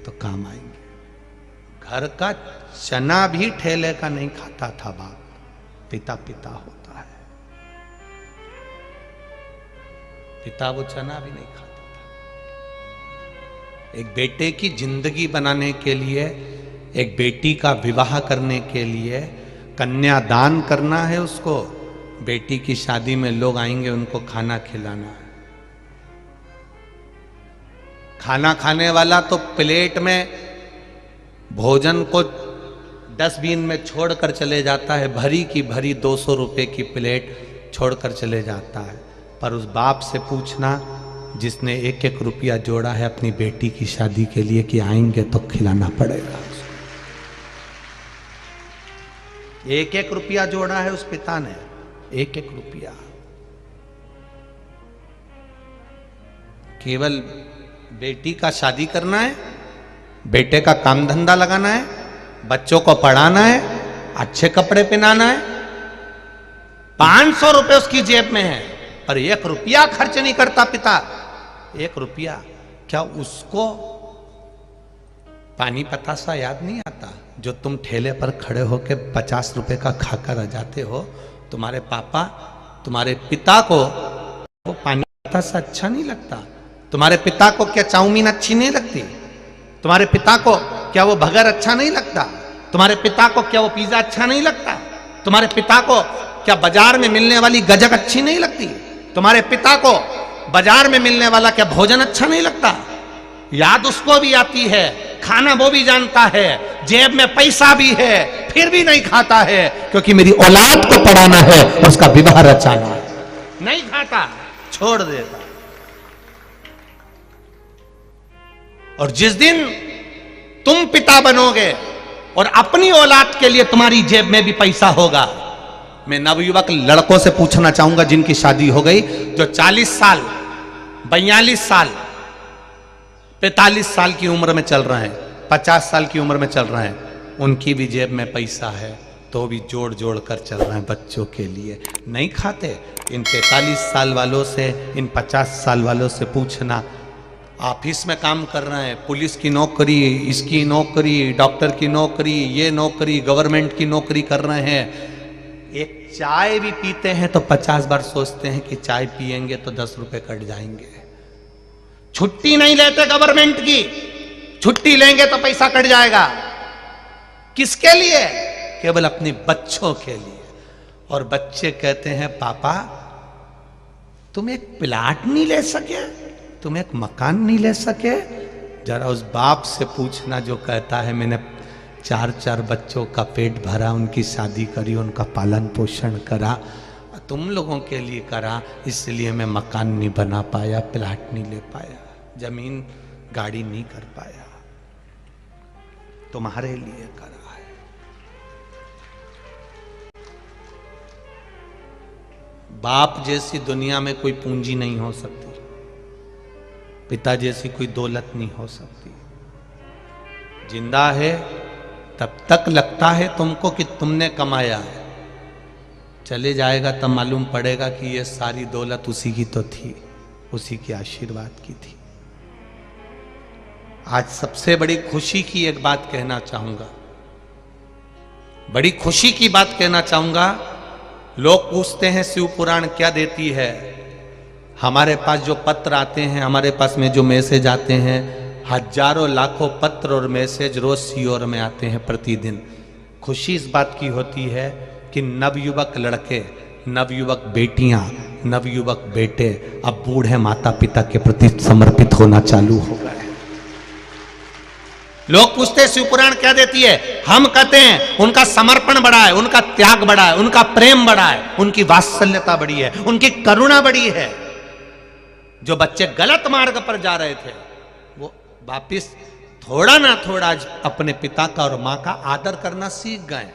तो काम आएंगे। घर का चना भी ठेले का नहीं खाता था बाप, पिता पिता होता है। पिता वो चना भी नहीं खाता था। एक बेटे की जिंदगी बनाने के लिए, एक बेटी का विवाह करने के लिए कन्यादान करना है उसको। बेटी की शादी में लोग आएंगे, उनको खाना खिलाना है। खाना खाने वाला तो प्लेट में भोजन को डस्टबिन में छोड़कर चले जाता है, भरी की भरी 200 रुपए की प्लेट छोड़कर चले जाता है। पर उस बाप से पूछना जिसने 1-1 रुपया जोड़ा है अपनी बेटी की शादी के लिए कि आएंगे तो खिलाना पड़ेगा। 1-1 रुपया जोड़ा है उस पिता ने, 1-1 रुपया। केवल बेटी का शादी करना है, बेटे का काम धंधा लगाना है, बच्चों को पढ़ाना है, अच्छे कपड़े पहनाना है। 500 रुपए उसकी जेब में है, पर 1 रुपया खर्च नहीं करता पिता। 1 रुपया। क्या उसको पानी पतासा याद नहीं आता जो तुम ठेले पर खड़े होके 50 रुपए का खाकर आ जाते हो? तुम्हारे पापा, तुम्हारे पिता को वो पानी पतासा अच्छा नहीं लगता? तुम्हारे पिता को क्या चाउमीन अच्छी नहीं लगती? तुम्हारे पिता को क्या वो बर्गर अच्छा नहीं लगता? तुम्हारे पिता को क्या वो पिज्जा अच्छा नहीं लगता? तुम्हारे पिता को क्या बाजार में मिलने वाली गजक अच्छी नहीं लगती? तुम्हारे पिता को बाजार में मिलने वाला क्या भोजन अच्छा नहीं लगता? याद उसको भी आती है, खाना वो भी जानता है, जेब में पैसा भी है, फिर भी नहीं खाता है, क्योंकि मेरी औलाद को पढ़ाना है और उसका विवाह रचाना है। नहीं खाता, छोड़ देता। और जिस दिन तुम पिता बनोगे और अपनी औलाद के लिए तुम्हारी जेब में भी पैसा होगा, मैं नवयुवक लड़कों से पूछना चाहूंगा जिनकी शादी हो गई, जो 40 साल, 42 साल, 45 साल की उम्र में चल रहे हैं, 50 साल की उम्र में चल रहे हैं, उनकी भी जेब में पैसा है तो भी जोड़ जोड़ कर चल रहे हैं बच्चों के लिए। नहीं खाते। इन 45 साल वालों से, इन 50 साल वालों से पूछना, ऑफिस में काम कर रहे हैं, पुलिस की नौकरी, इसकी नौकरी, डॉक्टर की नौकरी, ये नौकरी, गवर्नमेंट की नौकरी कर रहे हैं, एक चाय भी पीते हैं तो 50 बार सोचते हैं कि चाय पिएंगे तो 10 रुपए कट जाएंगे। छुट्टी नहीं लेते गवर्नमेंट की, छुट्टी लेंगे तो पैसा कट जाएगा। किसके लिए? केवल अपने बच्चों के लिए। और बच्चे कहते हैं, पापा तुम एक प्लाट नहीं ले सके, तुम एक मकान नहीं ले सके? जरा उस बाप से पूछना जो कहता है मैंने 4-4 बच्चों का पेट भरा, उनकी शादी करी, उनका पालन पोषण करा, तुम लोगों के लिए करा, इसलिए मैं मकान नहीं बना पाया, प्लाट नहीं ले पाया, जमीन गाड़ी नहीं कर पाया, तुम्हारे लिए करा है। बाप जैसी दुनिया में कोई पूंजी नहीं हो सकती, पिता जैसी कोई दौलत नहीं हो सकती। जिंदा है तब तक लगता है तुमको कि तुमने कमाया है, चले जाएगा तब मालूम पड़ेगा कि ये सारी दौलत उसी की तो थी, उसी के आशीर्वाद की थी। आज सबसे बड़ी खुशी की एक बात कहना चाहूंगा, बड़ी खुशी की बात कहना चाहूंगा। लोग पूछते हैं शिव पुराण क्या देती है? हमारे पास जो पत्र आते हैं, हमारे पास में जो मैसेज आते हैं, हजारों लाखों पत्र और मैसेज रोज सीओर में आते हैं प्रतिदिन। खुशी इस बात की होती है कि नवयुवक लड़के, नवयुवक बेटियां, नवयुवक बेटे अब बूढ़े माता पिता के प्रति समर्पित होना चालू हो गए। लोग पूछते हैं शिवपुराण क्या देती है? हम कहते हैं उनका समर्पण बड़ा है, उनका त्याग बड़ा है, उनका प्रेम बड़ा है, उनकी वात्सल्यता बड़ी है, उनकी करुणा बड़ी है। जो बच्चे गलत मार्ग पर जा रहे थे वो वापिस थोड़ा ना थोड़ा अपने पिता का और मां का आदर करना सीख गए।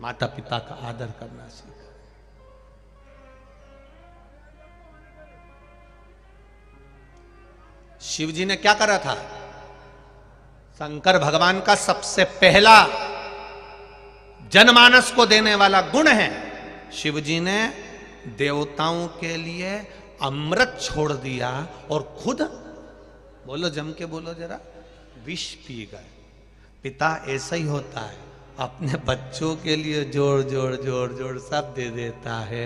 माता पिता का आदर करना सीख गए। शिव जी ने क्या करा था? शंकर भगवान का सबसे पहला जनमानस को देने वाला गुण है, शिव जी ने देवताओं के लिए अमृत छोड़ दिया और खुद, बोलो जम के बोलो जरा, विष पी गए। पिता ऐसा ही होता है, अपने बच्चों के लिए जोड़ जोड़ जोड़ जोड़ सब दे देता है,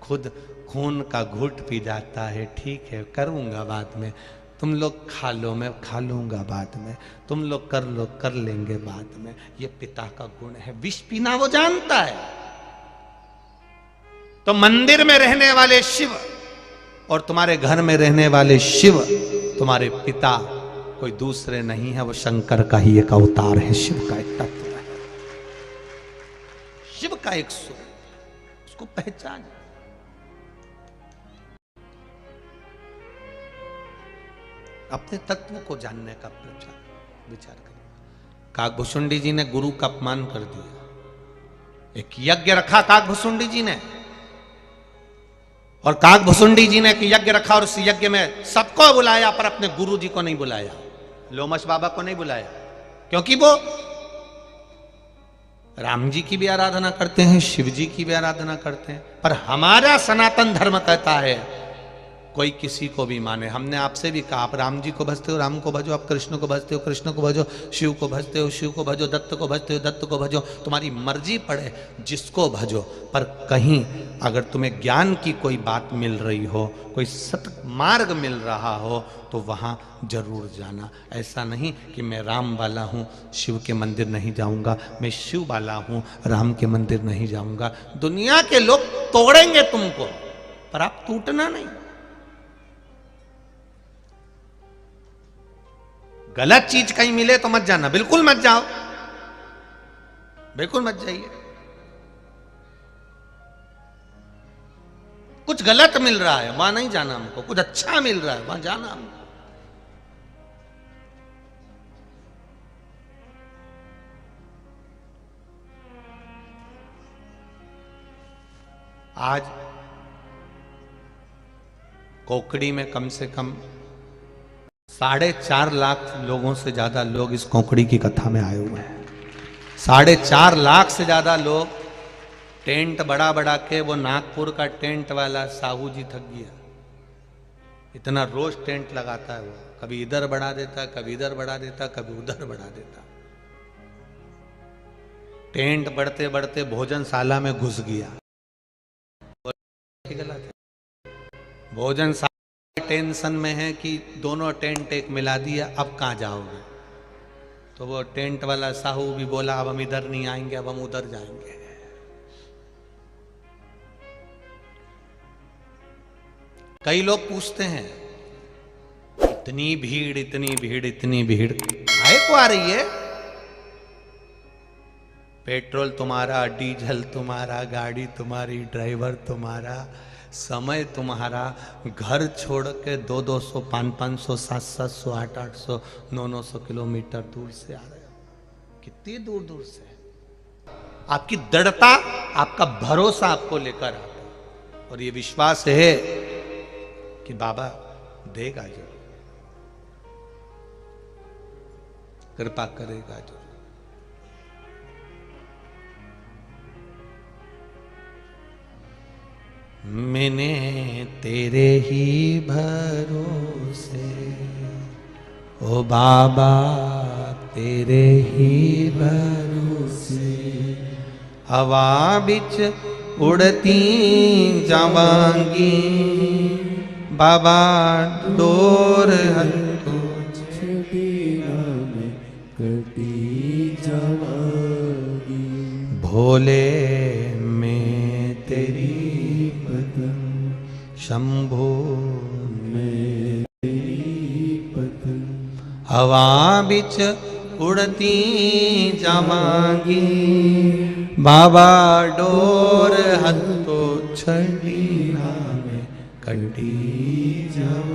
खुद खून का घूंट पी जाता है। ठीक है, करूंगा बाद में, तुम लोग खा लो, मैं खा लूंगा बाद में, तुम लोग कर लो, कर लेंगे बाद में। ये पिता का गुण है, विष पीना वो जानता है। तो मंदिर में रहने वाले शिव और तुम्हारे घर में रहने वाले शिव, तुम्हारे पिता कोई दूसरे नहीं है, वो शंकर का ही एक अवतार है, शिव का एक तत्व है, शिव का एक स्वरूप, उसको पहचान। अपने तत्व को जानने का विचार करें। काकभुसुंडी जी ने गुरु का अपमान कर दिया। एक यज्ञ रखा काकभुसुंडी जी ने, और काकभुसुंडी जी ने एक यज्ञ रखा और उस यज्ञ में सबको बुलाया पर अपने गुरु जी को नहीं बुलाया, लोमश बाबा को नहीं बुलाया, क्योंकि वो राम जी की भी आराधना करते हैं, शिव जी की भी आराधना करते हैं। पर हमारा सनातन धर्म कहता है कोई किसी को भी माने। हमने आपसे भी कहा, आप राम जी को भजते हो, राम को भजो, आप कृष्ण को भजते हो, कृष्ण को भजो, शिव को भजते हो, शिव को भजो, दत्त को भजते हो, दत्त को भजो, तुम्हारी मर्जी पड़े जिसको भजो। पर कहीं अगर तुम्हें ज्ञान की कोई बात मिल रही हो, कोई सत मार्ग मिल रहा हो, तो वहाँ जरूर जाना। ऐसा नहीं कि मैं राम वाला हूँ, शिव के मंदिर नहीं जाऊँगा, मैं शिव वाला हूँ, राम के मंदिर नहीं जाऊँगा। दुनिया के लोग तोड़ेंगे तुमको, पर आप टूटना नहीं। गलत चीज कहीं मिले तो मत जाना, बिल्कुल मत जाओ, बिल्कुल मत जाइए। कुछ गलत मिल रहा है वहां नहीं जाना हमको, कुछ अच्छा मिल रहा है वहां जाना हमको। आज कोकड़ी में कम से कम 4.5 लाख लोगों से ज्यादा लोग इस कोकड़ी की कथा में आए हुए हैं। 4.5 लाख से ज्यादा लोग। टेंट बड़ा बड़ा के वो नागपुर का टेंट वाला साहू जी थक गया, इतना रोज टेंट लगाता है वो, कभी इधर बढ़ा देता, कभी इधर बढ़ा देता, कभी उधर बढ़ा देता। टेंट बढ़ते बढ़ते भोजनशाला में घुस गया। गलत है, भोजनशाला टेंशन में है कि दोनों टेंट एक मिला दिया, अब कहां जाओगे? तो वो टेंट वाला साहू भी बोला अब हम इधर नहीं आएंगे, अब हम उधर जाएंगे। कई लोग पूछते हैं इतनी भीड़ इतनी भीड़ इतनी भीड़ काहे को आ रही है? पेट्रोल तुम्हारा, डीजल तुम्हारा, गाड़ी तुम्हारी, ड्राइवर तुम्हारा, समय तुम्हारा, घर छोड़ के 200-200, 500-500, 700-700, 800-800, 900 किलोमीटर दूर से आ रहे हो। कितनी दूर दूर से। आपकी दृढ़ता, आपका भरोसा आपको लेकर आता है, और ये विश्वास है कि बाबा देगा जरूर, कृपा करेगा जरूर। मैंने तेरे ही भरोसे, ओ बाबा तेरे ही भरोसे, हवा बिच उड़ती जावांगी, बाबा डोर हल्को छड़ीना में कटी जावांगी, भोले में तेरी शंभो में तेरी पतंग, हवा बिच उड़ती जावांगी, बाबा डोर हत्तो छड़ीना में घंटी जब।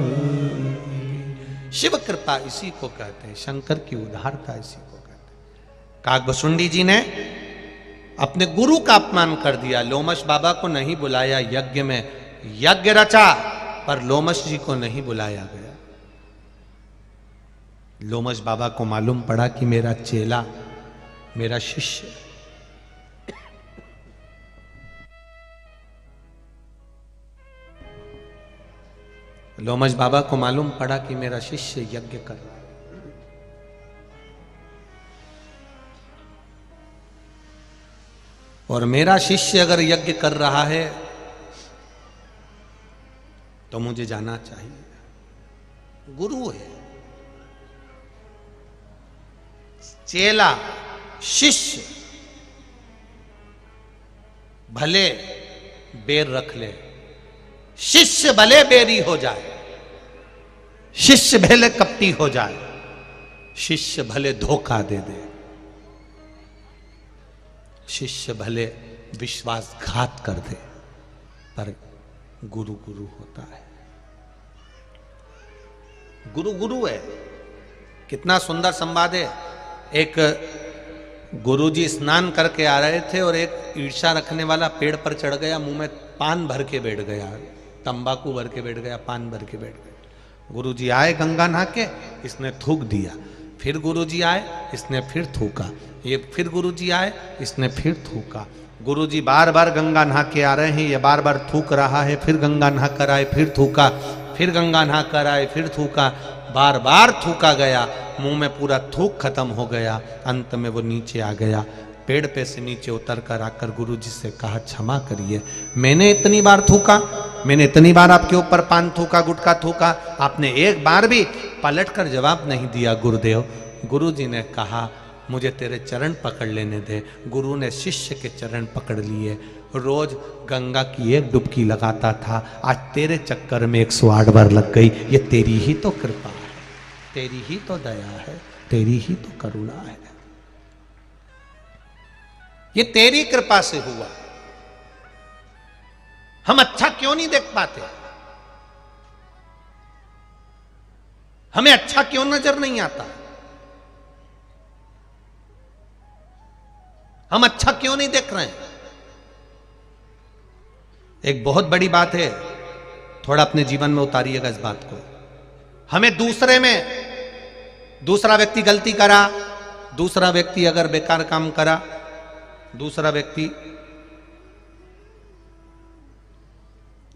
शिव कृपा इसी को कहते हैं, शंकर की उदारता इसी को कहते हैं। काकभुसुंडी जी ने अपने गुरु का अपमान कर दिया, लोमश बाबा को नहीं बुलाया यज्ञ में, यज्ञ रचा पर लोमश जी को नहीं बुलाया गया। लोमश बाबा को मालूम पड़ा कि मेरा चेला, मेरा शिष्य लोमश बाबा को मालूम पड़ा कि मेरा शिष्य यज्ञ कर रहा है। और मेरा शिष्य अगर यज्ञ कर रहा है तो मुझे जाना चाहिए। गुरु है, चेला, शिष्य भले बेर रख ले, शिष्य भले बेरी हो जाए, शिष्य भले कपटी हो जाए, शिष्य भले धोखा दे दे, शिष्य भले विश्वासघात कर दे, पर गुरु गुरु होता है। गुरु गुरु है। कितना सुंदर संवाद है। एक गुरुजी स्नान करके आ रहे थे और एक ईर्ष्या रखने वाला पेड़ पर चढ़ गया, मुंह में पान भर के बैठ गया, तंबाकू भर के बैठ गया, पान भर के बैठ गया। गुरुजी आए गंगा नहा के, इसने थूक दिया। फिर गुरुजी आए, इसने फिर थूका। ये फिर गुरुजी आए, इसने फिर थूका। गुरुजी बार बार गंगा नहा के आ रहे हैं, ये बार बार थूक रहा है। फिर गंगा नहा कर आए, फिर थूका, फिर गंगा नहा कर आए, फिर थूका। बार बार थूका गया, मुंह में पूरा थूक खत्म हो गया। अंत में वो नीचे आ गया, पेड़ पे से नीचे उतर कर आकर गुरुजी से कहा, क्षमा करिए, मैंने इतनी बार थूका, मैंने इतनी बार आपके ऊपर पान थूका, गुटखा थूका, आपने एक बार भी पलट कर जवाब नहीं दिया गुरुदेव। गुरुजी ने कहा, मुझे तेरे चरण पकड़ लेने दे। गुरु ने शिष्य के चरण पकड़ लिए। रोज गंगा की एक डुबकी लगाता था, आज तेरे चक्कर में 108 बार लग गई। ये तेरी ही तो कृपा है, तेरी ही तो दया है, तेरी ही तो करुणा है। ये तेरी कृपा से हुआ। हम अच्छा क्यों नहीं देख पाते? हमें अच्छा क्यों नजर नहीं आता? हम अच्छा क्यों नहीं देख रहे हैं? एक बहुत बड़ी बात है, थोड़ा अपने जीवन में उतारिएगा इस बात को। हमें दूसरे में, दूसरा व्यक्ति गलती करा, दूसरा व्यक्ति अगर बेकार काम करा, दूसरा व्यक्ति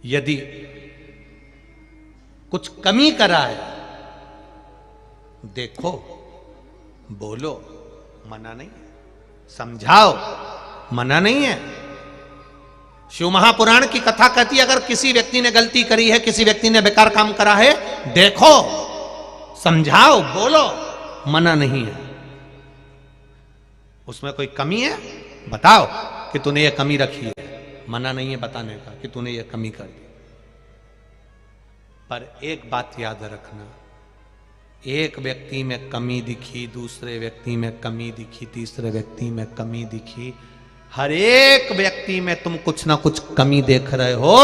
यदि कुछ कमी करा है, देखो, बोलो, मना नहीं है, समझाओ, मना नहीं है। शिव महापुराण की कथा कहती है, अगर किसी व्यक्ति ने गलती करी है, किसी व्यक्ति ने बेकार काम करा है, देखो, समझाओ, बोलो, मना नहीं है। उसमें कोई कमी है, बताओ कि तूने ये कमी रखी है। मना नहीं है बताने का कि तूने ये कमी कर दी। पर एक बात याद रखना, एक व्यक्ति में कमी दिखी, दूसरे व्यक्ति में कमी दिखी, तीसरे व्यक्ति में कमी दिखी, हर एक व्यक्ति में तुम कुछ ना कुछ कमी देख रहे हो,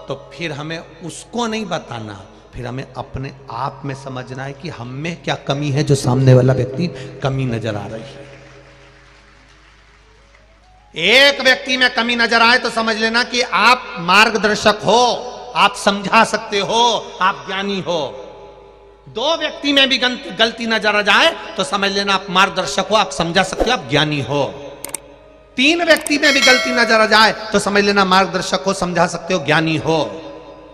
तो फिर हमें उसको नहीं बताना, फिर हमें अपने आप में समझना है कि हम में क्या कमी है जो सामने वाला व्यक्ति कमी नजर आ रही है। एक व्यक्ति में कमी नजर आए तो समझ लेना कि आप मार्गदर्शक हो, आप समझा सकते हो, आप ज्ञानी हो। दो व्यक्ति में भी गलती नजर आ जाए तो समझ लेना आप मार्गदर्शक हो, आप समझा सकते हो, आप ज्ञानी हो। तीन व्यक्ति में भी गलती नजर आ जाए तो समझ लेना मार्गदर्शक हो, समझा सकते हो, ज्ञानी हो।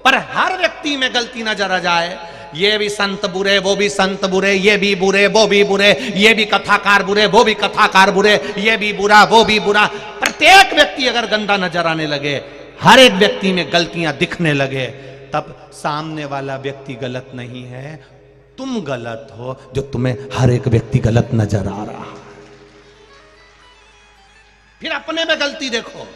पर हर व्यक्ति में गलती नजर आ जाए, ये भी संत बुरे, वो भी संत बुरे, ये भी बुरे, वो भी बुरे, ये भी कथाकार बुरे, वो भी कथाकार बुरे, ये भी बुरा, वो भी बुरा, प्रत्येक व्यक्ति अगर गंदा नजर आने लगे, हर एक व्यक्ति में गलतियां दिखने लगे, तब सामने वाला व्यक्ति गलत नहीं है, तुम गलत हो जो तुम्हें हर एक व्यक्ति गलत नजर आ रहा। फिर अपने में गलती देखो।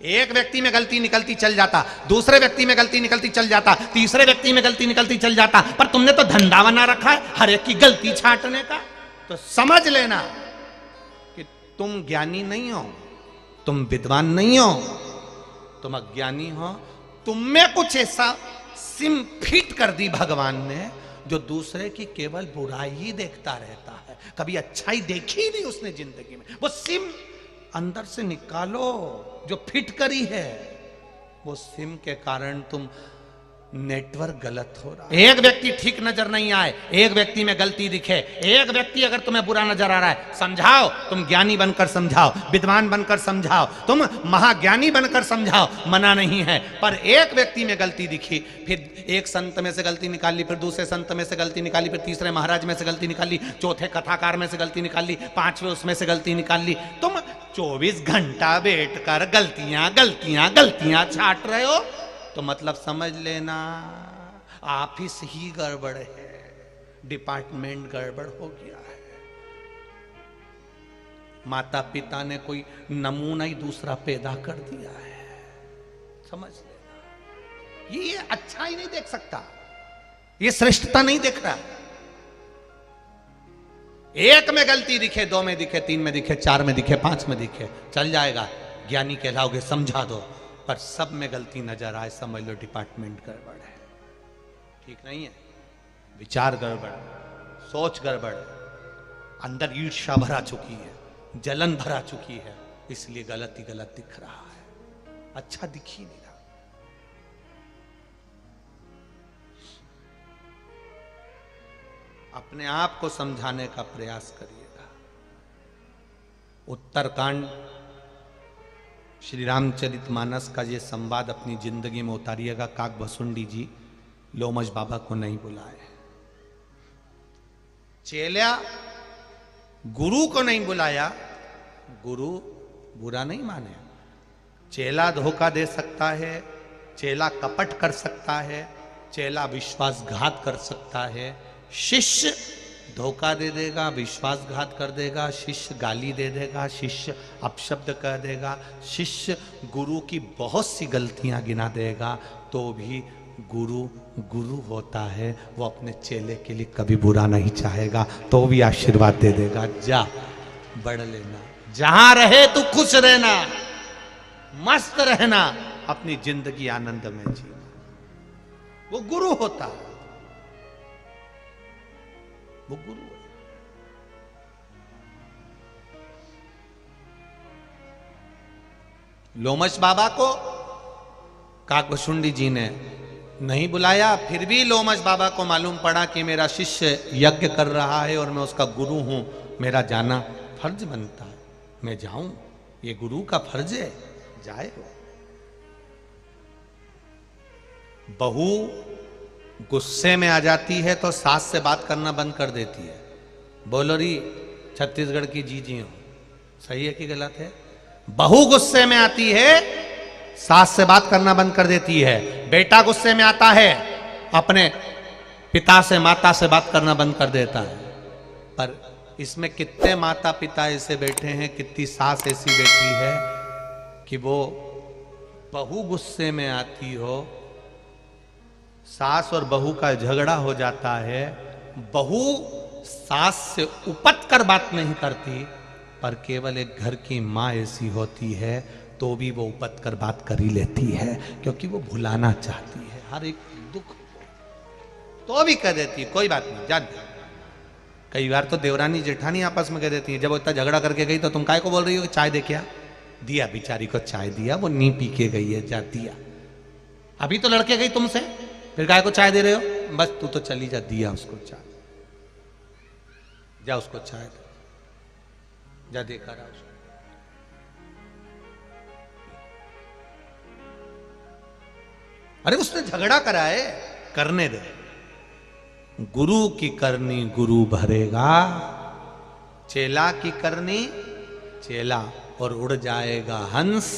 एक व्यक्ति में गलती निकलती चल जाता, दूसरे व्यक्ति में गलती निकलती चल जाता, तीसरे व्यक्ति में गलती निकलती चल जाता, पर तुमने तो धंधा बना रखा है हर एक की गलती छांटने का। तो समझ लेना कि तुम ज्ञानी नहीं हो, तुम विद्वान नहीं हो, तुम अज्ञानी हो, तुम में कुछ ऐसा सिम फिट कर दी भगवान ने जो दूसरे की केवल बुराई ही देखता रहता है, कभी अच्छाई देखी ही नहीं उसने जिंदगी में। वो सिम अंदर से निकालो जो फिट करी है। वो सिम के कारण तुम नेटवर्क गलत हो रहा है। एक व्यक्ति ठीक नजर नहीं आए, एक व्यक्ति में गलती दिखे, एक व्यक्ति अगर तुम्हें बुरा नजर आ रहा है, समझाओ। तुम ज्ञानी बनकर समझाओ, विद्वान बनकर समझाओ, तुम महाज्ञानी बनकर समझाओ, मना नहीं है। पर एक व्यक्ति में गलती दिखी, फिर एक संत में से गलती निकाली, फिर दूसरे संत में से गलती निकाली, फिर तीसरे महाराज में से गलती निकाली, चौथे कथाकार में से गलती निकाली, पांचवें उसमें से गलती निकाली। तुम 24 घंटा बैठकर गलतियां गलतियां गलतियां छाट रहे हो, तो मतलब समझ लेना ऑफिस ही गड़बड़ है, डिपार्टमेंट गड़बड़ हो गया है। माता पिता ने कोई नमूना ही दूसरा पैदा कर दिया है, समझ लेना। ये अच्छा ही नहीं देख सकता, ये श्रेष्ठता नहीं देख रहा। एक में गलती दिखे, दो में दिखे, तीन में दिखे, चार में दिखे, पांच में दिखे, चल जाएगा, ज्ञानी कहलाओगे, समझा दो। पर सब में गलती नजर आए, समझ लो डिपार्टमेंट गड़बड़ है, ठीक नहीं है। विचार गड़बड़, सोच गड़बड़, अंदर ईर्ष्या भरा चुकी है, जलन भरा चुकी है, इसलिए गलत ही गलत दिख रहा है, अच्छा दिख ही नहीं रहा। अपने आप को समझाने का प्रयास करिएगा। उत्तरकांड श्री रामचरितमानस का ये संवाद अपनी जिंदगी में उतारिएगा। काकभसुंडी जी लोमश बाबा को नहीं बुलाए, चेला गुरु को नहीं बुलाया। गुरु बुरा नहीं माने, चेला धोखा दे सकता है, चेला कपट कर सकता है, चेला विश्वासघात कर सकता है, शिष्य धोखा दे देगा, विश्वासघात कर देगा, शिष्य गाली दे देगा, शिष्य अपशब्द कह देगा, शिष्य गुरु की बहुत सी गलतियां गिना देगा, तो भी गुरु गुरु होता है। वो अपने चेले के लिए कभी बुरा नहीं चाहेगा, तो भी आशीर्वाद दे देगा, जा बढ़ लेना, जहां रहे तू खुश रहना, मस्त रहना, अपनी जिंदगी आनंद में जीना। वो गुरु होता है, वो गुरु है। लोमश बाबा को काकभसुंडी जी ने नहीं बुलाया, फिर भी लोमश बाबा को मालूम पड़ा कि मेरा शिष्य यज्ञ कर रहा है और मैं उसका गुरु हूं, मेरा जाना फर्ज बनता है, मैं जाऊं, ये गुरु का फर्ज है, जाए। बहू गुस्से में आ जाती है तो सास से बात करना बंद कर देती है। बोलो री छत्तीसगढ़ की जी हो, सही है कि गलत है? बहू गुस्से में आती है, सास से बात करना बंद कर देती है। बेटा गुस्से में आता है, अपने पिता से माता से बात करना बंद कर देता है। पर इसमें कितने माता पिता ऐसे बैठे हैं, कितनी सास ऐसी बैठी है कि वो बहू गुस्से में आती हो, सास और बहू का झगड़ा हो जाता है, बहू सास से उपट कर बात नहीं करती, पर केवल एक घर की माँ ऐसी होती है तो भी वो उपट कर बात कर ही लेती है, क्योंकि वो भुलाना चाहती है हर एक दुख, तो भी कह देती है कोई बात नहीं, जान। कई बार तो देवरानी जेठानी आपस में कह देती है, जब वो इतना झगड़ा करके गई तो तुम काय को बोल रही हो, चाय दे क्या? दिया, बेचारी को चाय दिया, वो नी पी के गई है, जा दिया। अभी तो लड़के गई तुमसे, फिर काय को चाय दे रहे हो? बस तू तो चली जा, दिया उसको चाय, जा उसको चाय दे, जा देखा रहा उसको। अरे उसने झगड़ा करा है, करने दे। गुरु की करनी गुरु भरेगा, चेला की करनी चेला, और उड़ जाएगा हंस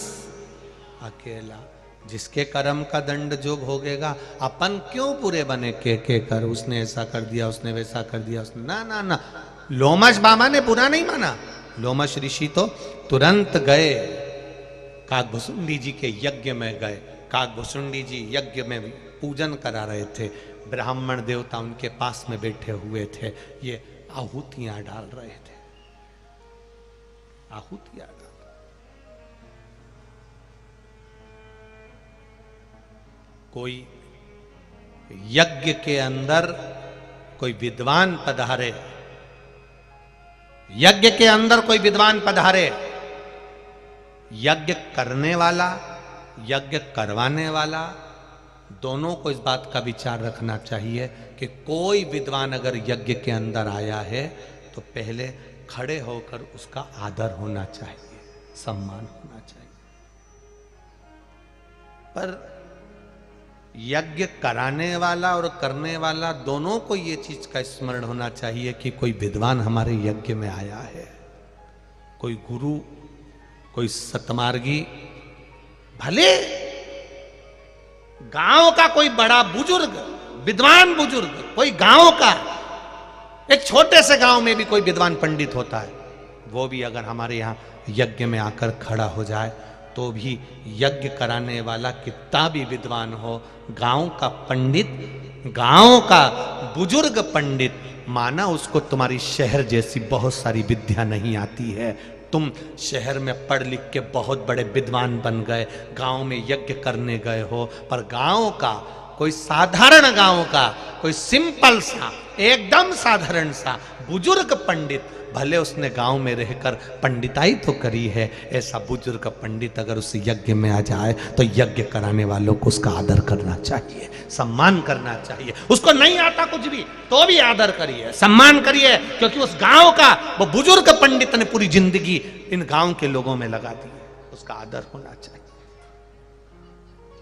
अकेला। जिसके कर्म का दंड जो भोगेगा, अपन क्यों पूरे बने के कर, उसने ऐसा कर दिया, उसने वैसा कर दिया, उसने ना ना ना। लोमश बाबा ने बुरा नहीं माना, लोमश ऋषि तो तुरंत गए, काकभसुंडी जी के यज्ञ में गए। काकभसुंडी जी यज्ञ में पूजन करा रहे थे, ब्राह्मण देवता उनके पास में बैठे हुए थे, ये आहुतियां डाल रहे थे, आहुतियां डाल। कोई यज्ञ के अंदर कोई विद्वान पधारे, यज्ञ के अंदर कोई विद्वान पधारे, यज्ञ करने वाला, यज्ञ करवाने वाला, दोनों को इस बात का विचार रखना चाहिए कि कोई विद्वान अगर यज्ञ के अंदर आया है तो पहले खड़े होकर उसका आदर होना चाहिए, सम्मान होना चाहिए। पर यज्ञ कराने वाला और करने वाला दोनों को ये चीज का स्मरण होना चाहिए कि कोई विद्वान हमारे यज्ञ में आया है, कोई गुरु, कोई सतमार्गी, भले गांव का कोई बड़ा बुजुर्ग, विद्वान बुजुर्ग, कोई गांव का, एक छोटे से गांव में भी कोई विद्वान पंडित होता है, वो भी अगर हमारे यहाँ यज्ञ में आकर खड़ा हो जाए तो भी यज्ञ कराने वाला कितना भी विद्वान हो, गांव का पंडित, गांव का बुजुर्ग पंडित, माना उसको तुम्हारी शहर जैसी बहुत सारी विद्या नहीं आती है, तुम शहर में पढ़ लिख के बहुत बड़े विद्वान बन गए, गांव में यज्ञ करने गए हो, पर गांव का कोई साधारण, गांव का कोई सिंपल सा, एकदम साधारण सा बुजुर्ग पंडित, भले उसने गांव में रहकर पंडिताई तो करी है, ऐसा बुजुर्ग पंडित अगर उस यज्ञ में आ जाए तो यज्ञ कराने वालों को उसका आदर करना चाहिए, सम्मान करना चाहिए। उसको नहीं आता कुछ भी तो भी आदर करिए, सम्मान करिए, क्योंकि उस गांव का वो बुजुर्ग पंडित ने पूरी जिंदगी इन गांव के लोगों में लगा दी, उसका आदर होना चाहिए,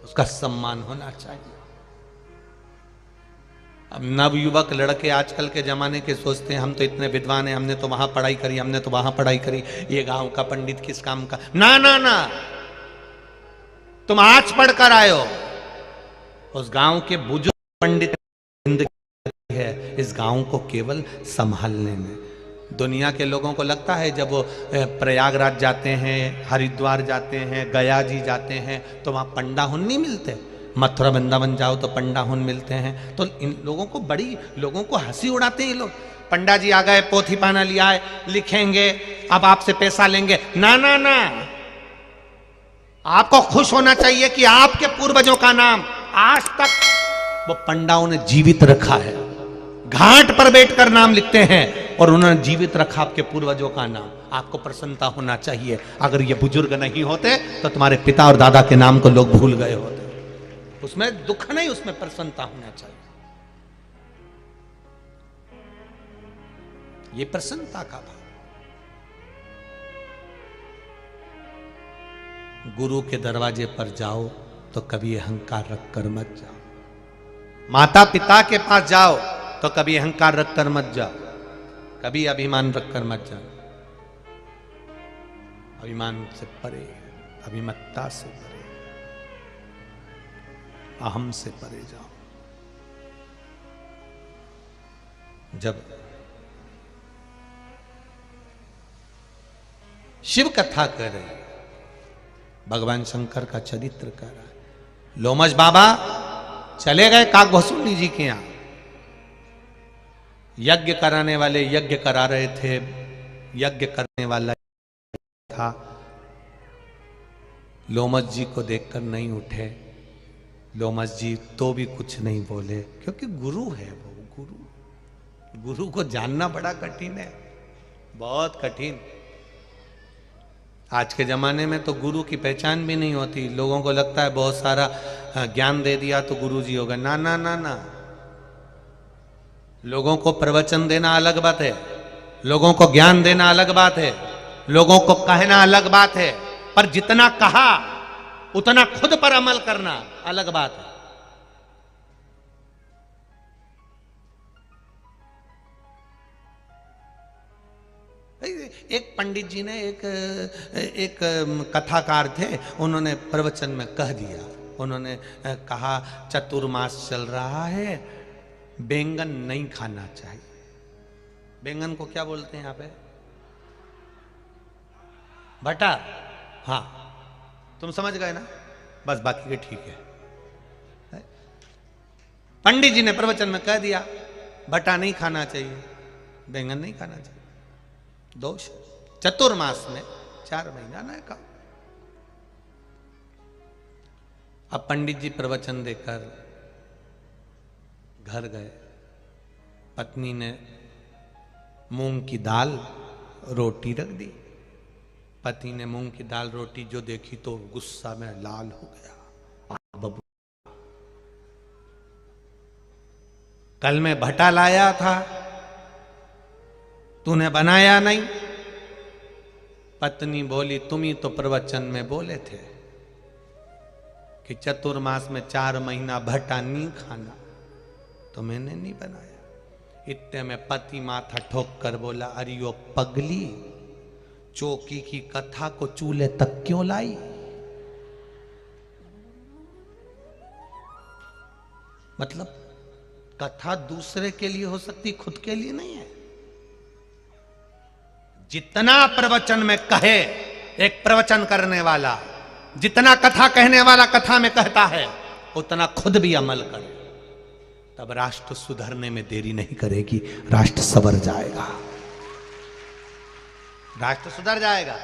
उसका सम्मान होना चाहिए। अब नवयुवक लड़के आजकल के जमाने के सोचते हैं हम तो इतने विद्वान हैं, हमने तो वहां पढ़ाई करी, हमने तो वहां पढ़ाई करी, ये गांव का पंडित किस काम का। ना ना ना, तुम आज पढ़कर आए हो, उस गांव के बुजुर्ग पंडित जिंदगी है इस गांव को केवल संभालने में। दुनिया के लोगों को लगता है जब वो प्रयागराज जाते हैं, हरिद्वार जाते हैं, गया जी जाते हैं तो वहां पंडा हुन नहीं मिलते, मथुरा वृंदावन जाओ तो पंडा हुन मिलते हैं, तो इन लोगों को बड़ी, लोगों को हंसी उड़ाते हैं ये लोग। पंडा जी आ गए, पोथी पाना लिया है, लिखेंगे, अब आपसे पैसा लेंगे। ना ना ना, आपको खुश होना चाहिए कि आपके पूर्वजों का नाम आज तक वो पंडाओं ने जीवित रखा है, घाट पर बैठकर नाम लिखते हैं और उन्होंने जीवित रखा आपके पूर्वजों का नाम, आपको प्रसन्नता होना चाहिए। अगर ये बुजुर्ग नहीं होते तो तुम्हारे पिता और दादा के नाम को लोग भूल गए होते, उसमें दुख नहीं, उसमें प्रसन्नता होना चाहिए। ये प्रसन्नता का भाव। गुरु के दरवाजे पर जाओ तो कभी अहंकार रखकर मत जाओ, माता पिता के पास जाओ तो कभी अहंकार रखकर मत जाओ, कभी अभिमान रखकर मत जाओ। अभिमान से परे, अभिमत्ता से परे, अहम से परे जाओ। जब शिव कथा कर रहे, भगवान शंकर का चरित्र कर रहा है, लोमश बाबा चले गए काकभसूनी जी के यहां, यज्ञ कराने वाले यज्ञ करा रहे थे, यज्ञ करने वाला था, लोमश जी को देखकर नहीं उठे, लोमश जी तो भी कुछ नहीं बोले, क्योंकि गुरु है वो, गुरु को जानना बड़ा कठिन है, बहुत कठिन। आज के जमाने में तो गुरु की पहचान भी नहीं होती, लोगों को लगता है बहुत सारा ज्ञान दे दिया तो गुरु जी होगा। ना ना ना ना, लोगों को प्रवचन देना अलग बात है, लोगों को ज्ञान देना अलग बात है, लोगों को कहना अलग बात है, पर जितना कहा उतना खुद पर अमल करना अलग बात है। एक पंडित जी ने, एक कथाकार थे, उन्होंने प्रवचन में कह दिया, उन्होंने कहा चतुर्मास चल रहा है, बैंगन नहीं खाना चाहिए। बैंगन को क्या बोलते हैं यहाँ पे? भटा। हाँ, तुम समझ गए ना, बस बाकी के ठीक है। पंडित जी ने प्रवचन में कह दिया भटा नहीं खाना चाहिए, बैंगन नहीं खाना चाहिए, दोष। चतुर्मास में 4 महीना ना खाओ। अब पंडित जी प्रवचन देकर घर गए। पत्नी ने मूंग की दाल रोटी रख दी। पति ने मूंग की दाल रोटी जो देखी तो गुस्सा में लाल हो गया। बबू, कल मैं भट्टा लाया था, तूने बनाया नहीं। पत्नी बोली, तुम ही तो प्रवचन में बोले थे कि चतुर्मास में 4 महीना भट्टा नहीं खाना, तो मैंने नहीं बनाया। इतने में पति माथा ठोक कर बोला, अरे यो पगली, चौकी की कथा को चूल्हे तक क्यों लाई? मतलब कथा दूसरे के लिए हो सकती, खुद के लिए नहीं है। जितना प्रवचन में कहे एक प्रवचन करने वाला, जितना कथा कहने वाला कथा में कहता है, उतना खुद भी अमल करे, तब राष्ट्र सुधरने में देरी नहीं करेगी, राष्ट्र संवर जाएगा, राष्ट्र सुधर जाएगा।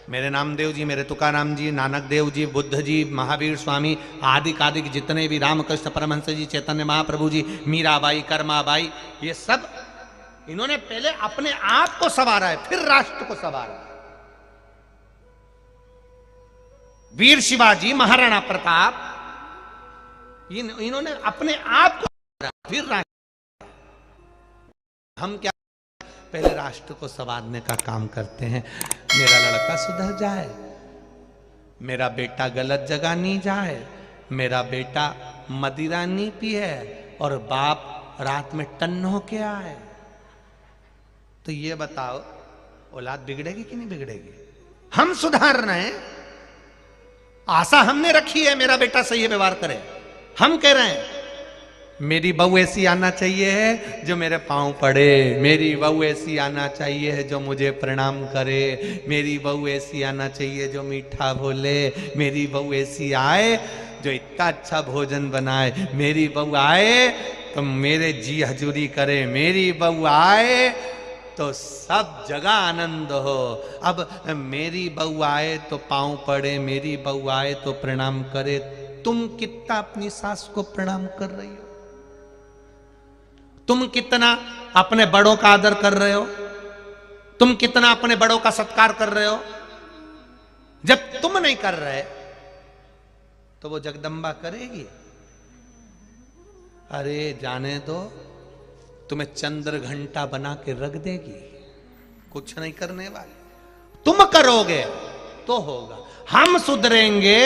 मेरे नामदेव जी, मेरे तुकाराम जी, नानक देव जी, बुद्ध जी, महावीर स्वामी, आदि कादिक जितने भी, रामकृष्ण परमहंस जी, चैतन्य महाप्रभु जी, मीराबाई, कर्माबाई, ये सब इन्होंने पहले अपने आप को संवारा है, फिर राष्ट्र को संवारा। वीर शिवाजी, महाराणा प्रताप, इन्होंने अपने आप को संवारा, फिर राष्ट्र। हम क्या पहले राष्ट्र को संवारने का काम करते हैं। मेरा लड़का सुधर जाए, मेरा बेटा गलत जगह नहीं जाए, मेरा बेटा मदिरा नहीं पिए और बाप रात में टन्न होके आए, तो ये बताओ औलाद बिगड़ेगी कि नहीं बिगड़ेगी? हम सुधार रहे हैं, आशा हमने रखी है मेरा बेटा सही व्यवहार करे। हम कह रहे हैं मेरी बहू ऐसी आना चाहिए है जो मेरे पांव पड़े, मेरी बहू ऐसी आना चाहिए है जो मुझे प्रणाम करे, मेरी बहू ऐसी आना चाहिए जो मीठा बोले, मेरी बहू ऐसी आए जो इतना अच्छा भोजन बनाए, मेरी बहू आए तो मेरे जी हजूरी करे, मेरी बहू आए तो सब जगह आनंद हो। अब मेरी बहू आए तो पांव पड़े, मेरी बहू आए तो प्रणाम करे। तुम कितना अपनी सास को प्रणाम कर रही हो? तुम कितना अपने बड़ों का आदर कर रहे हो? तुम कितना अपने बड़ों का सत्कार कर रहे हो? जब तुम नहीं कर रहे तो वो जगदम्बा करेगी? अरे जाने दो, तुम्हें चंद्र घंटा बना के रख देगी, कुछ नहीं करने वाली। तुम करोगे तो होगा। हम सुधरेंगे,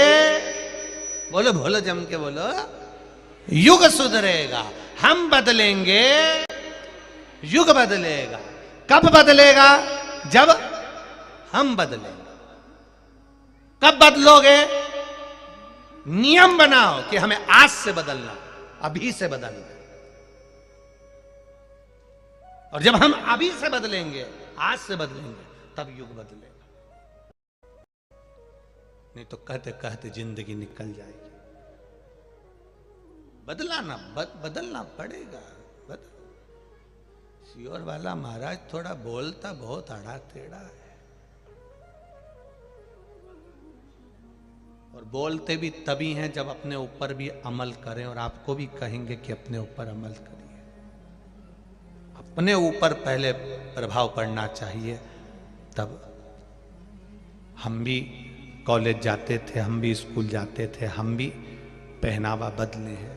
बोलो बोलो जम के बोलो, युग सुधरेगा। हम बदलेंगे, युग बदलेगा। कब बदलेगा? जब हम बदलेंगे। कब बदलोगे? नियम बनाओ कि हमें आज से बदलना, अभी से बदलना। और जब हम अभी से बदलेंगे, आज से बदलेंगे, तब युग बदलेगा। नहीं तो कहते कहते जिंदगी निकल जाएगी। बदलाना बदलना पड़ेगा। सियोर वाला महाराज थोड़ा बोलता बहुत आड़ा टेढ़ा है, और बोलते भी तभी हैं जब अपने ऊपर भी अमल करें, और आपको भी कहेंगे कि अपने ऊपर अमल करिए। अपने ऊपर पहले प्रभाव पड़ना चाहिए, तब। हम भी कॉलेज जाते थे, हम भी स्कूल जाते थे, हम भी पहनावा बदले हैं।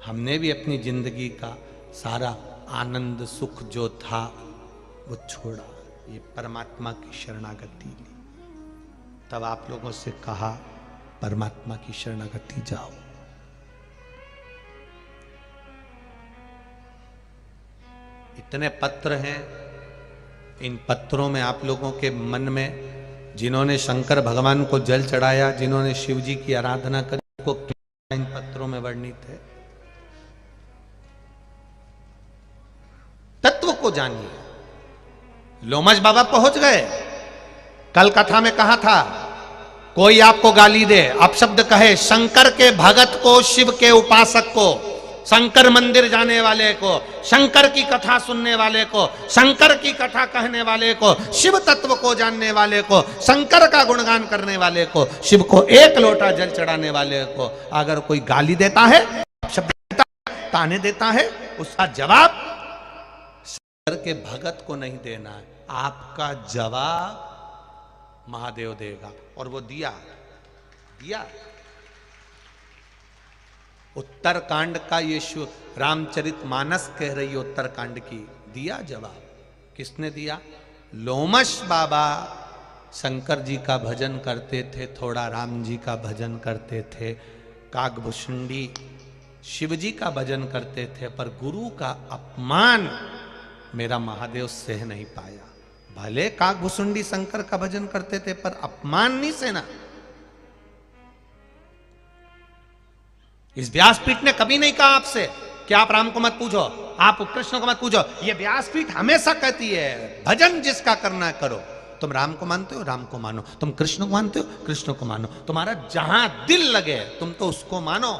हमने भी अपनी जिंदगी का सारा आनंद सुख जो था वो छोड़ा, ये परमात्मा की शरणागति ली। तब आप लोगों से कहा परमात्मा की शरणागति जाओ। इतने पत्र हैं, इन पत्रों में आप लोगों के मन में जिन्होंने शंकर भगवान को जल चढ़ाया, जिन्होंने शिव जी की आराधना करी, को इन पत्रों में वर्णित है। तत्व को जानिए। लोमश बाबा पहुंच गए। कल कथा में कहा था, कोई आपको गाली दे, अपशब्द कहे, शंकर के भगत को, शिव के उपासक को, शंकर मंदिर जाने वाले को, शंकर की कथा सुनने वाले को, शंकर की कथा कहने वाले को, शिव तत्व को जानने वाले को, शंकर का गुणगान करने वाले को, शिव को एक लोटा जल चढ़ाने वाले को अगर कोई गाली देता है, शब्द देता है, ताने देता है, उसका जवाब शंकर के भगत को नहीं देना है, आपका जवाब महादेव देगा। और वो दिया। उत्तरकांड का ये रामचरितमानस कह रही है उत्तरकांड की, दिया जवाब। किसने दिया? लोमश बाबा शंकर जी का भजन करते थे, थोड़ा राम जी का भजन करते थे, काकभुशुंडी शिव जी का भजन करते थे, पर गुरु का अपमान मेरा महादेव सह नहीं पाया। भले काकभुशुंडी शंकर का भजन करते थे पर अपमान नहीं सहना। इस व्यासपीठ ने कभी नहीं कहा आपसे कि आप राम को मत पूजो, आप कृष्ण को मत पूजो। ये व्यासपीठ हमेशा कहती है भजन जिसका करना है करो। तुम राम को मानते हो, राम को मानो। तुम कृष्ण को मानते हो, कृष्ण को मानो। तुम्हारा जहां दिल लगे तुम तो उसको मानो,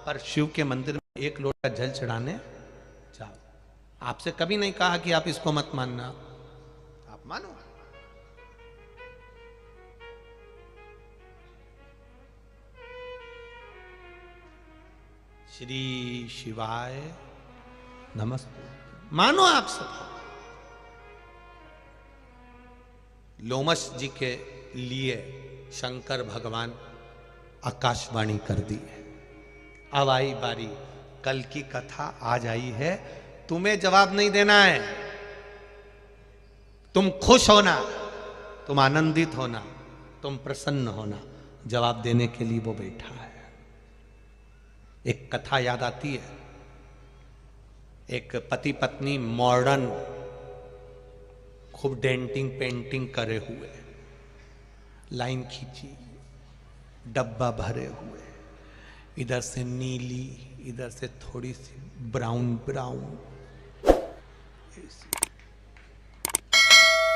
पर शिव के मंदिर में एक लोटा जल चढ़ाने जाओ। आपसे कभी नहीं कहा कि आप इसको मत मानना, आप मानो। श्री शिवाय नमस्ते, मानो आप सब। लोमश जी के लिए शंकर भगवान आकाशवाणी कर दी है। अब आई बारी, कल की कथा आज आई है, तुम्हें जवाब नहीं देना है। तुम खुश होना, तुम आनंदित होना, तुम प्रसन्न होना। जवाब देने के लिए वो बैठा है। एक कथा याद आती है, एक पति पत्नी मॉडर्न खूब डेंटिंग पेंटिंग करे हुए, लाइन खींची, डब्बा भरे हुए, इधर से नीली, इधर से थोड़ी सी ब्राउन ब्राउन।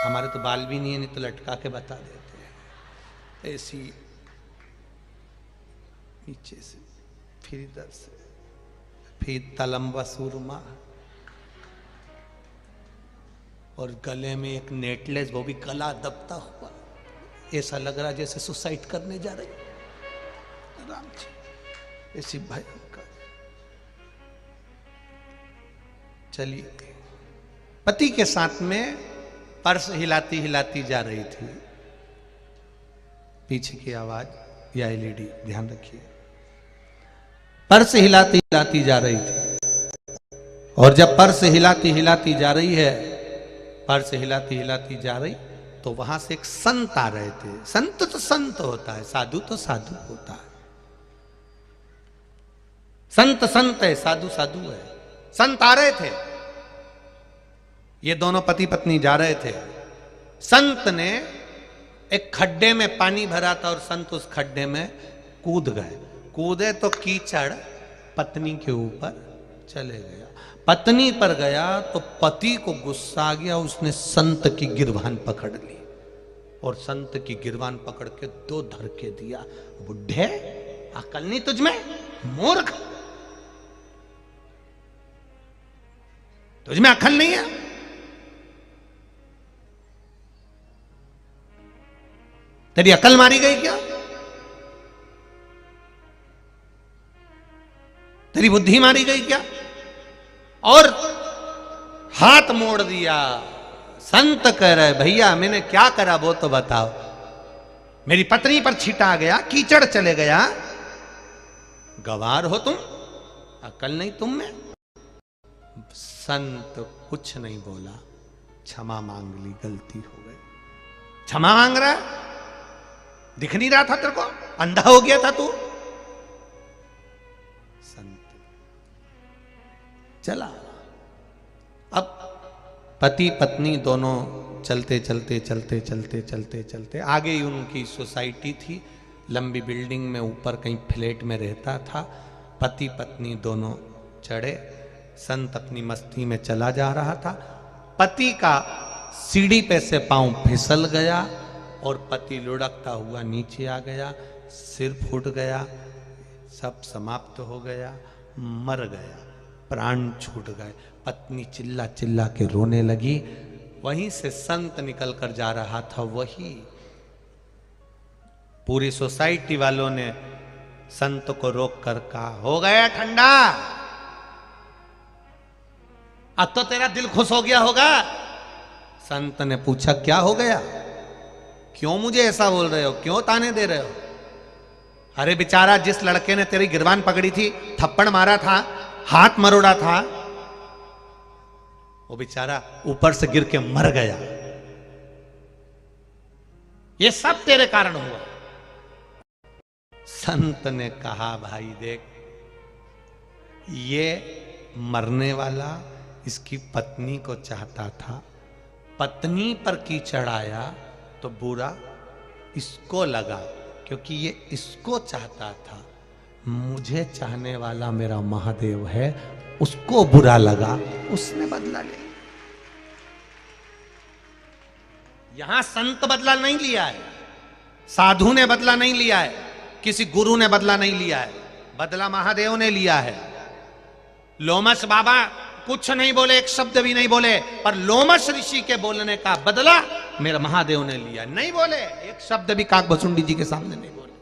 हमारे तो बाल भी नहीं है, नहीं तो लटका के बता देते हैं। ऐसी नीचे से, फिर इधर से, फिर तलम्बा सुरमा, और गले में एक नेकलेस, वो भी गला दबता हुआ। ऐसा लग रहा जैसे सुसाइड करने जा रही राम जी, ऐसी भयंकर। चलिए, पति के साथ में पर्स हिलाती हिलाती जा रही थी। पीछे की आवाज या एलईडी, ध्यान रखिए। पर्स हिलाती हिलाती जा रही थी, और जब पर्स हिलाती हिलाती जा रही है, पर्स हिलाती हिलाती जा रही, तो वहां से एक संत आ रहे थे। संत तो संत होता है, साधु तो साधु होता है। संत संत है, साधु साधु है। संत आ रहे थे, ये दोनों पति पत्नी जा रहे थे। संत ने एक खड्डे में पानी भरा था और संत उस खड्डे में कूद गए। कूदे तो कीचड़ पत्नी के ऊपर चले गया। पत्नी पर गया तो पति को गुस्सा आ गया, उसने संत की गिरबान पकड़ ली और संत की गिरबान पकड़ के दो धरके दिया। बुढ़े, अकल नहीं तुझमें? मूर्ख, तुझमें अकल नहीं है? तेरी अकल मारी गई क्या? तेरी बुद्धि मारी गई क्या? और हाथ मोड़ दिया। संत कह रहे, भैया मैंने क्या करा वो तो बताओ। मेरी पत्नी पर छींटा गया, कीचड़ चले गया, गवार हो तुम, अकल नहीं तुम में? संत कुछ नहीं बोला, क्षमा मांग ली, गलती हो गई। क्षमा मांग रहा है? दिख नहीं रहा था तेरे को? अंधा हो गया था तू? संत चला। अब पति पत्नी दोनों चलते चलते चलते चलते चलते चलते आगे ही उनकी सोसाइटी थी, लंबी बिल्डिंग में, ऊपर कहीं फ्लैट में रहता था। पति पत्नी दोनों चढ़े, संत अपनी मस्ती में चला जा रहा था। पति का सीढ़ी पे से पांव फिसल गया और पति लुढ़कता हुआ नीचे आ गया, सिर फूट गया, सब समाप्त हो गया, मर गया। प्राण छूट गए। पत्नी चिल्ला चिल्ला के रोने लगी। वहीं से संत निकल कर जा रहा था। वही पूरी सोसाइटी वालों ने संत को रोक कर कहा, हो गया ठंडा, अब तो तेरा दिल खुश हो गया होगा। संत ने पूछा, क्या हो गया, क्यों मुझे ऐसा बोल रहे हो, क्यों ताने दे रहे हो? अरे बेचारा, जिस लड़के ने तेरी गिरबान पकड़ी थी, थप्पड़ मारा था, हाथ मरोड़ा था, वो बेचारा ऊपर से गिर के मर गया। ये सब तेरे कारण हुआ। संत ने कहा, भाई देख, ये मरने वाला इसकी पत्नी को चाहता था, पत्नी पर कीचड़ आया तो बुरा इसको लगा, क्योंकि ये इसको चाहता था। मुझे चाहने वाला मेरा महादेव है, उसको बुरा लगा, उसने बदला लिया। यहां संत बदला नहीं लिया है, साधु ने बदला नहीं लिया है, किसी गुरु ने बदला नहीं लिया है, बदला महादेव ने लिया है। लोमस बाबा कुछ नहीं बोले, एक शब्द भी नहीं बोले, पर लोमस ऋषि के बोलने का बदला मेरा महादेव ने लिया। नहीं बोले, एक शब्द भी काकभसुंडी जी के सामने नहीं बोले।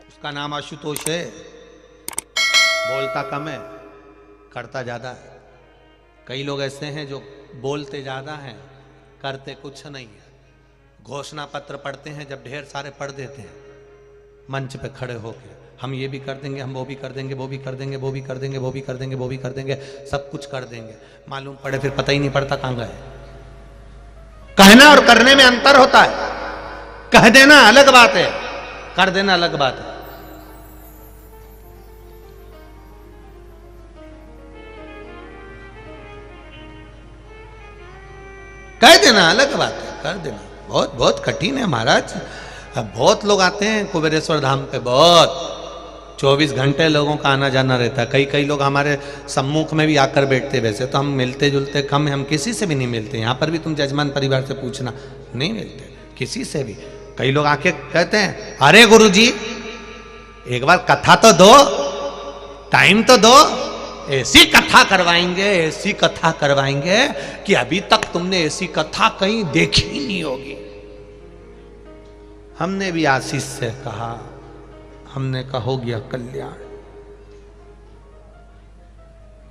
उसका नाम आशुतोष है, बोलता कम है, करता ज्यादा है। कई लोग ऐसे हैं जो बोलते ज्यादा हैं, करते कुछ नहीं है। घोषणा पत्र पढ़ते हैं, जब ढेर सारे पढ़ देते हैं मंच पे खड़े होकर, हम ये भी कर देंगे, हम वो भी कर देंगे, वो भी कर देंगे, वो भी कर देंगे, वो भी कर देंगे, वो भी कर देंगे, सब कुछ कर देंगे। मालूम पड़े फिर पता ही नहीं पड़ता कहां गए। कहना और करने में अंतर होता है। कह देना अलग बात है, कर देना अलग बात है। कह देना अलग बात है, कर देना बहुत बहुत कठिन है महाराज। बहुत लोग आते हैं कुबेरेश्वर धाम पे, बहुत 24 घंटे लोगों का आना जाना रहता है। कई लोग हमारे सम्मुख में भी आकर बैठते। वैसे तो हम मिलते जुलते कम है, हम किसी से भी नहीं मिलते। यहाँ पर भी तुम जजमान परिवार से पूछना, नहीं मिलते किसी से भी। कई लोग आके कहते हैं, अरे गुरुजी एक बार कथा तो दो, टाइम तो दो, ऐसी कथा करवाएंगे, ऐसी कथा करवाएंगे कि अभी तक तुमने ऐसी कथा कहीं देखी ही नहीं होगी। हमने भी आशीष से कहा, हमने कहा हो गया कल्याण,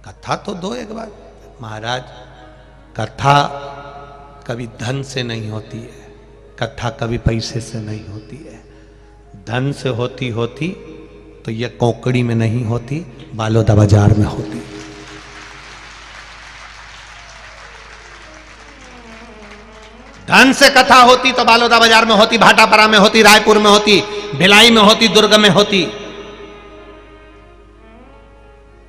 कथा तो दो एक बार। महाराज कथा कभी धन से नहीं होती है, कथा कभी पैसे से नहीं होती है। धन से होती होती तो ये कोकड़ी में नहीं होती, बालोदा बाजार में होती। धन से कथा होती तो बालोदा बाजार में होती, भाटापरा में होती, रायपुर में होती, भिलाई में होती, दुर्ग में होती,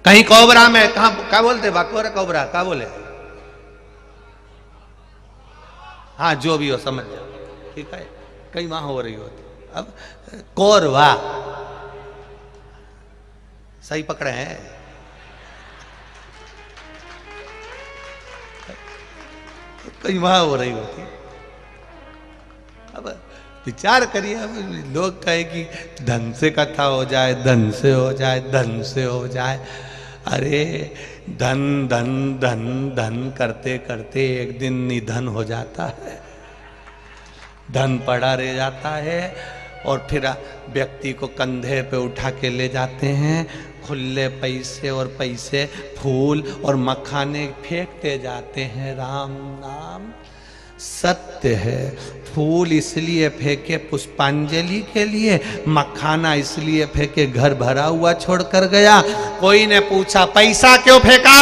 कहीं कोबरा में, कहा क्या बोलते बाकोरा कोबरा क्या बोले, हाँ जो भी हो समझ जाओ, ठीक है, कहीं वहां हो रही होती। अब कोरवा सही पकड़े हैं। कहीं वहां हो रही होती। अब विचार करिए, अब लोग कहे कि धन से कथा हो जाए, धन से हो जाए, धन से हो जाए। अरे धन धन धन धन करते करते एक दिन निधन हो जाता है, धन पड़ा रह जाता है, और फिर व्यक्ति को कंधे पे उठा के ले जाते हैं। खुले पैसे और पैसे, फूल और मखाने फेंकते जाते हैं। राम नाम सत्य है। फूल इसलिए फेंके पुष्पांजलि के लिए, मखाना इसलिए फेंके घर भरा हुआ छोड़कर गया। कोई ने पूछा पैसा क्यों फेंका?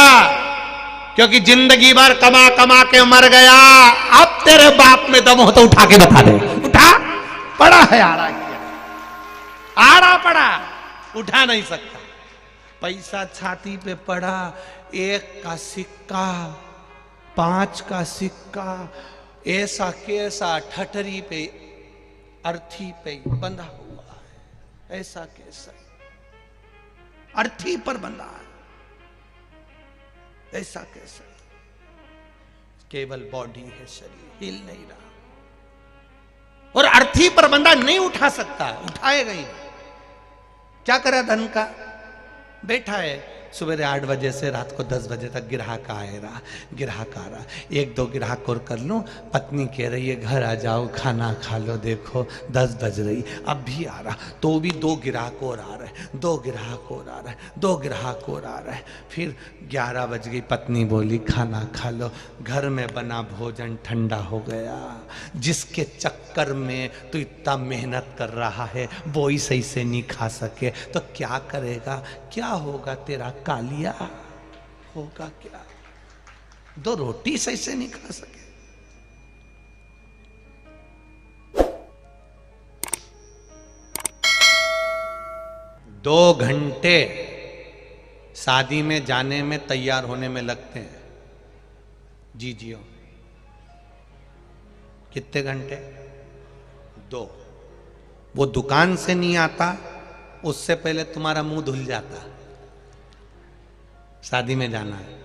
क्योंकि जिंदगी भर कमा कमा के मर गया। अब तेरे बाप में दम हो तो उठा के बता दे। उठा, पड़ा है आड़ा किया, आड़ा पड़ा, उठा नहीं सकता। पैसा छाती पे पड़ा, 1 का सिक्का, 5 का सिक्का, ऐसा कैसा ठठरी पे, अर्थी पे बंधा हुआ है, ऐसा कैसा अर्थी पर बंधा है, ऐसा कैसा, केवल बॉडी है, शरीर हिल नहीं रहा, और अर्थी पर बंधा नहीं उठा सकता, उठाएगा ही नहीं। क्या करा धन का? बैठा है, सुबह 8 बजे से रात को 10 बजे तक ग्राहक आए रहा, ग्राहक आ रहा, 1-2 ग्राहक और कर लूं। पत्नी कह रही है घर आ जाओ खाना खा लो, देखो 10 बज रही, अब भी आ रहा, तो भी 2 ग्राहक और आ रहे, 2 ग्राहक और आ रहे, 2 ग्राहक और आ रहे। फिर 11 बज गई, पत्नी बोली खाना खा लो, घर में बना भोजन ठंडा हो गया। जिसके चक्कर में तू इतना मेहनत कर रहा है वो ही सही से नहीं खा सके तो क्या करेगा, क्या होगा तेरा कालिया, होगा क्या? 2 रोटी सही से नहीं खा सके। दो घंटे शादी में जाने में तैयार होने में लगते हैं। जी जियो, कितने घंटे? 2। वो दुकान से नहीं आता उससे पहले तुम्हारा मुंह धुल जाता। शादी में जाना है,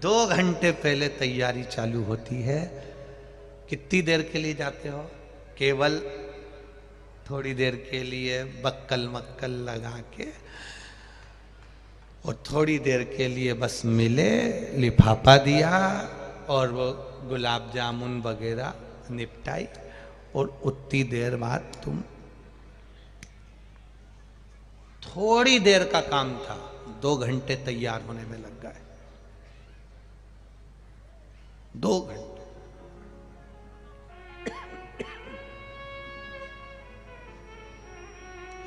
2 घंटे पहले तैयारी चालू होती है। कितनी देर के लिए जाते हो? केवल थोड़ी देर के लिए बक्कल मक्कल लगा के, और थोड़ी देर के लिए बस मिले, लिफाफा दिया और वो गुलाब जामुन वगैरह निपटाई, और उतनी देर बाद तुम, थोड़ी देर का काम था, 2 घंटे तैयार होने में लग गए। 2 घंटे।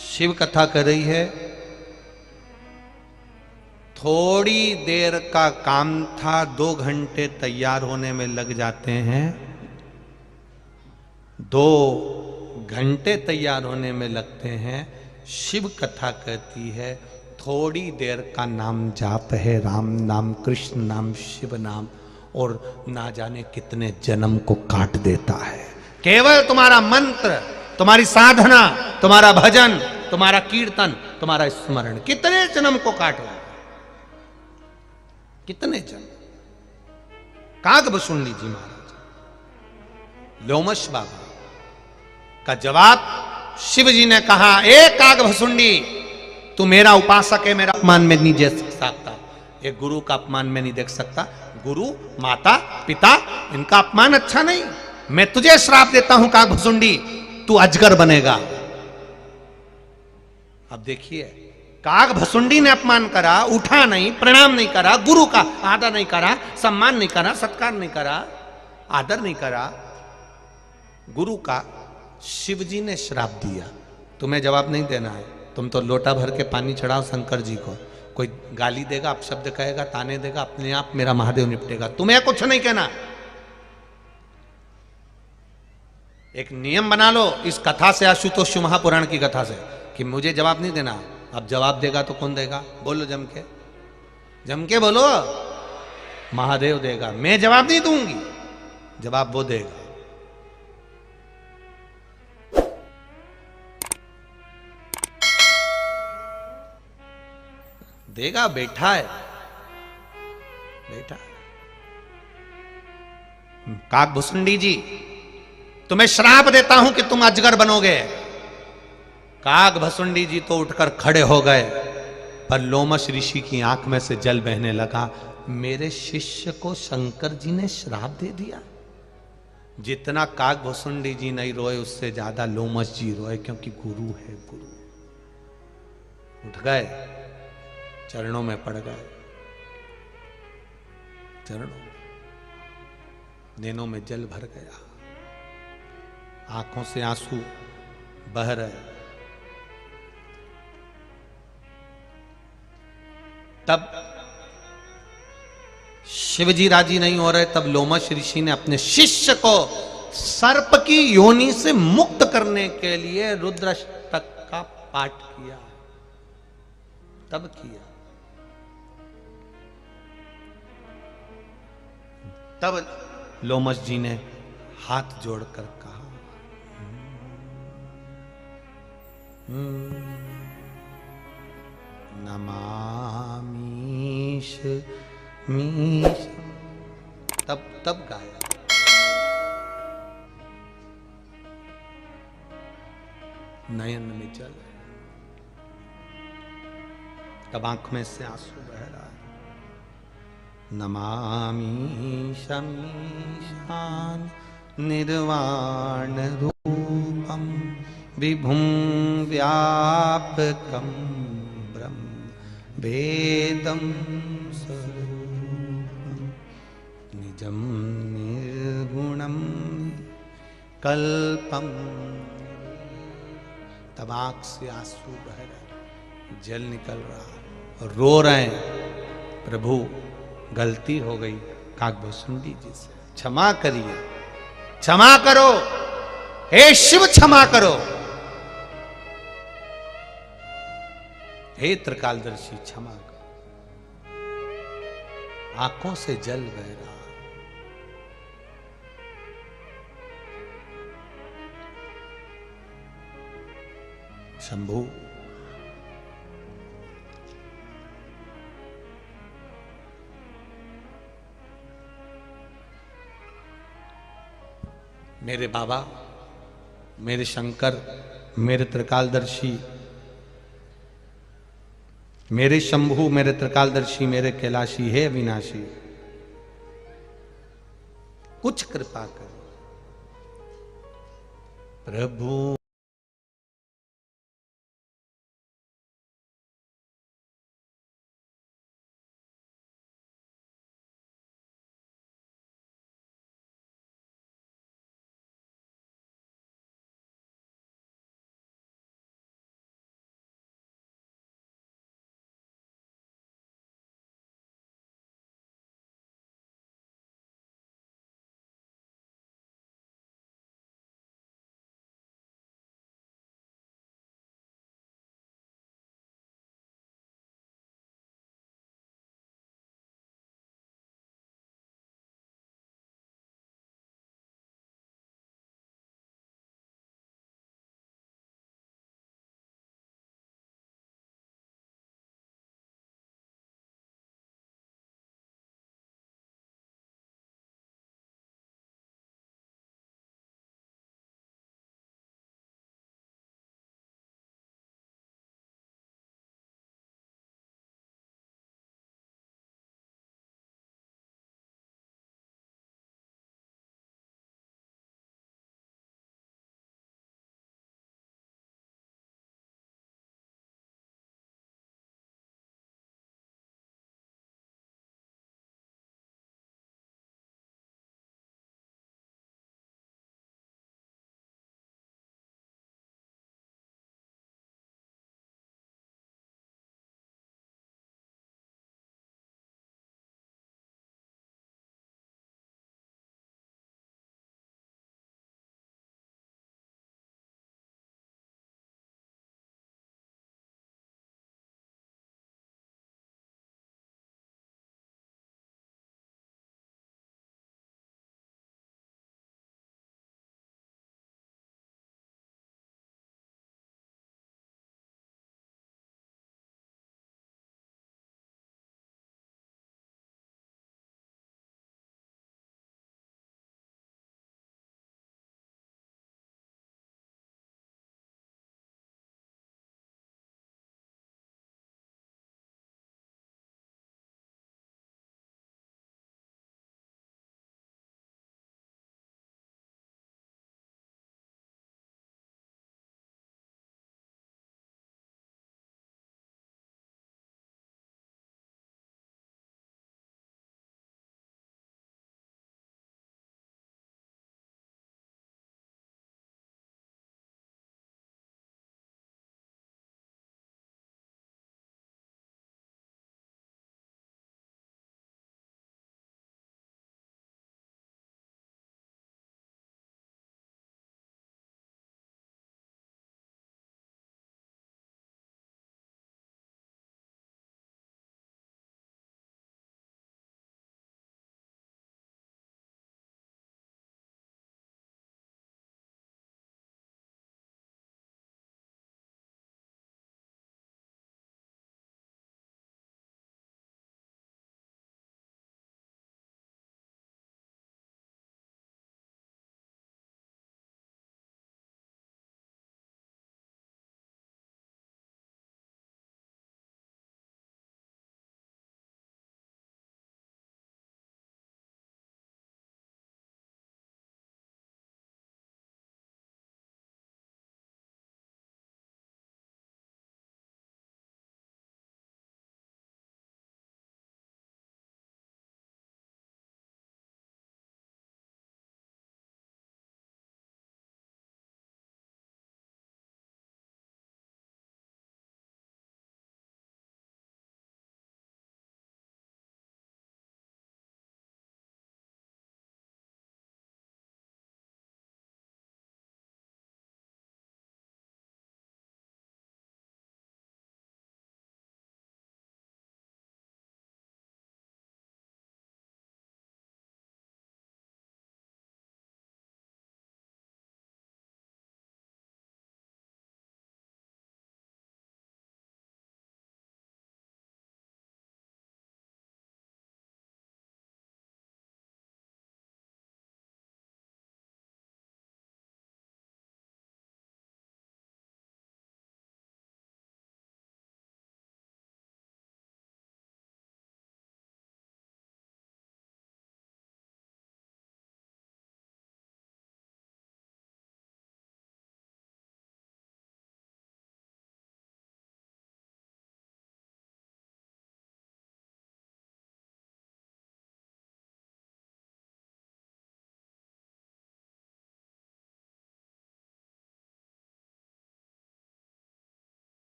शिव कथा कर रही है, थोड़ी देर का काम था, 2 घंटे तैयार होने में लग जाते हैं। 2 घंटे तैयार होने में लगते हैं। शिव कथा कहती है थोड़ी देर का नाम जाप है, राम नाम, कृष्ण नाम, शिव नाम, और ना जाने कितने जन्म को काट देता है। केवल तुम्हारा मंत्र, तुम्हारी साधना, तुम्हारा भजन, तुम्हारा कीर्तन, तुम्हारा स्मरण कितने जन्म को काट रहा है, कितने जन्म। कागभुसुंडी जी महाराज, लोमश बाबा का जवाब शिव जी ने कहा, ए कागभुसुंडी, तू मेरा उपासक है, मेरा अपमान में नहीं देख सकता, एक गुरु का अपमान में नहीं देख सकता। गुरु, माता, पिता, इनका अपमान अच्छा नहीं। मैं तुझे श्राप देता हूं कागभुसुंडी, तू अजगर बनेगा। अब देखिए, कागभुसुंडी ने अपमान करा, उठा नहीं, प्रणाम नहीं करा, गुरु का आदर नहीं करा, सम्मान नहीं करा, सत्कार नहीं करा, आदर नहीं करा, गुरु का शिव जी ने श्राप दिया। तुम्हें जवाब नहीं देना है, तुम तो लोटा भर के पानी चढ़ाओ शंकर जी को। कोई गाली देगा, अपशब्द कहेगा, ताने देगा, अपने आप मेरा महादेव निपटेगा, तुम्हें कुछ नहीं कहना। एक नियम बना लो इस कथा से, आशुतोष शिव महापुराण की कथा से, कि मुझे जवाब नहीं देना। अब जवाब देगा तो कौन देगा? बोलो जम के, जम के बोलो। महादेव देगा, मैं जवाब नहीं दूंगी, जवाब वो देगा। देगा, बैठा है, बैठा। कागभुसुंडी जी, तुम्हें श्राप देता हूं कि तुम अजगर बनोगे। कागभुसुंडी जी तो उठकर खड़े हो गए, पर लोमश ऋषि की आंख में से जल बहने लगा। मेरे शिष्य को शंकर जी ने श्राप दे दिया। जितना कागभुसुंडी जी नहीं रोए, उससे ज्यादा लोमश जी रोए, क्योंकि गुरु है, गुरु। उठ गए, चरणों में पड़ गए, चरणों, नैनों में जल भर गया, आंखों से आंसू बह रहे। तब शिवजी राजी नहीं हो रहे, तब लोमश ऋषि ने अपने शिष्य को सर्प की योनि से मुक्त करने के लिए रुद्राष्टक का पाठ किया। तब किया, तब लोमश जी ने हाथ जोड़कर कहा, नमामीश मीश। तब गाया। नयन में जल, तब आंख में से आंसू बह रहा है। नमामि शमीशान निर्वाण रूपम विभुं व्यापकं ब्रह्म वेदं स्वरूपं निजं निर्गुणं कल्पम। तब आंख से आंसू बह रहे, जल निकल रहा, रो रहे हैं, प्रभु गलती हो गई काकभूषुंडी जी से, क्षमा करिए, क्षमा करो, हे शिव क्षमा करो, हे त्रिकालदर्शी क्षमा करो। आंखों से जल बह रहा। शंभू मेरे बाबा, मेरे शंकर, मेरे त्रिकालदर्शी, मेरे शंभू, मेरे त्रिकालदर्शी, मेरे कैलाशी, हे अविनाशी, कुछ कृपा करो प्रभु।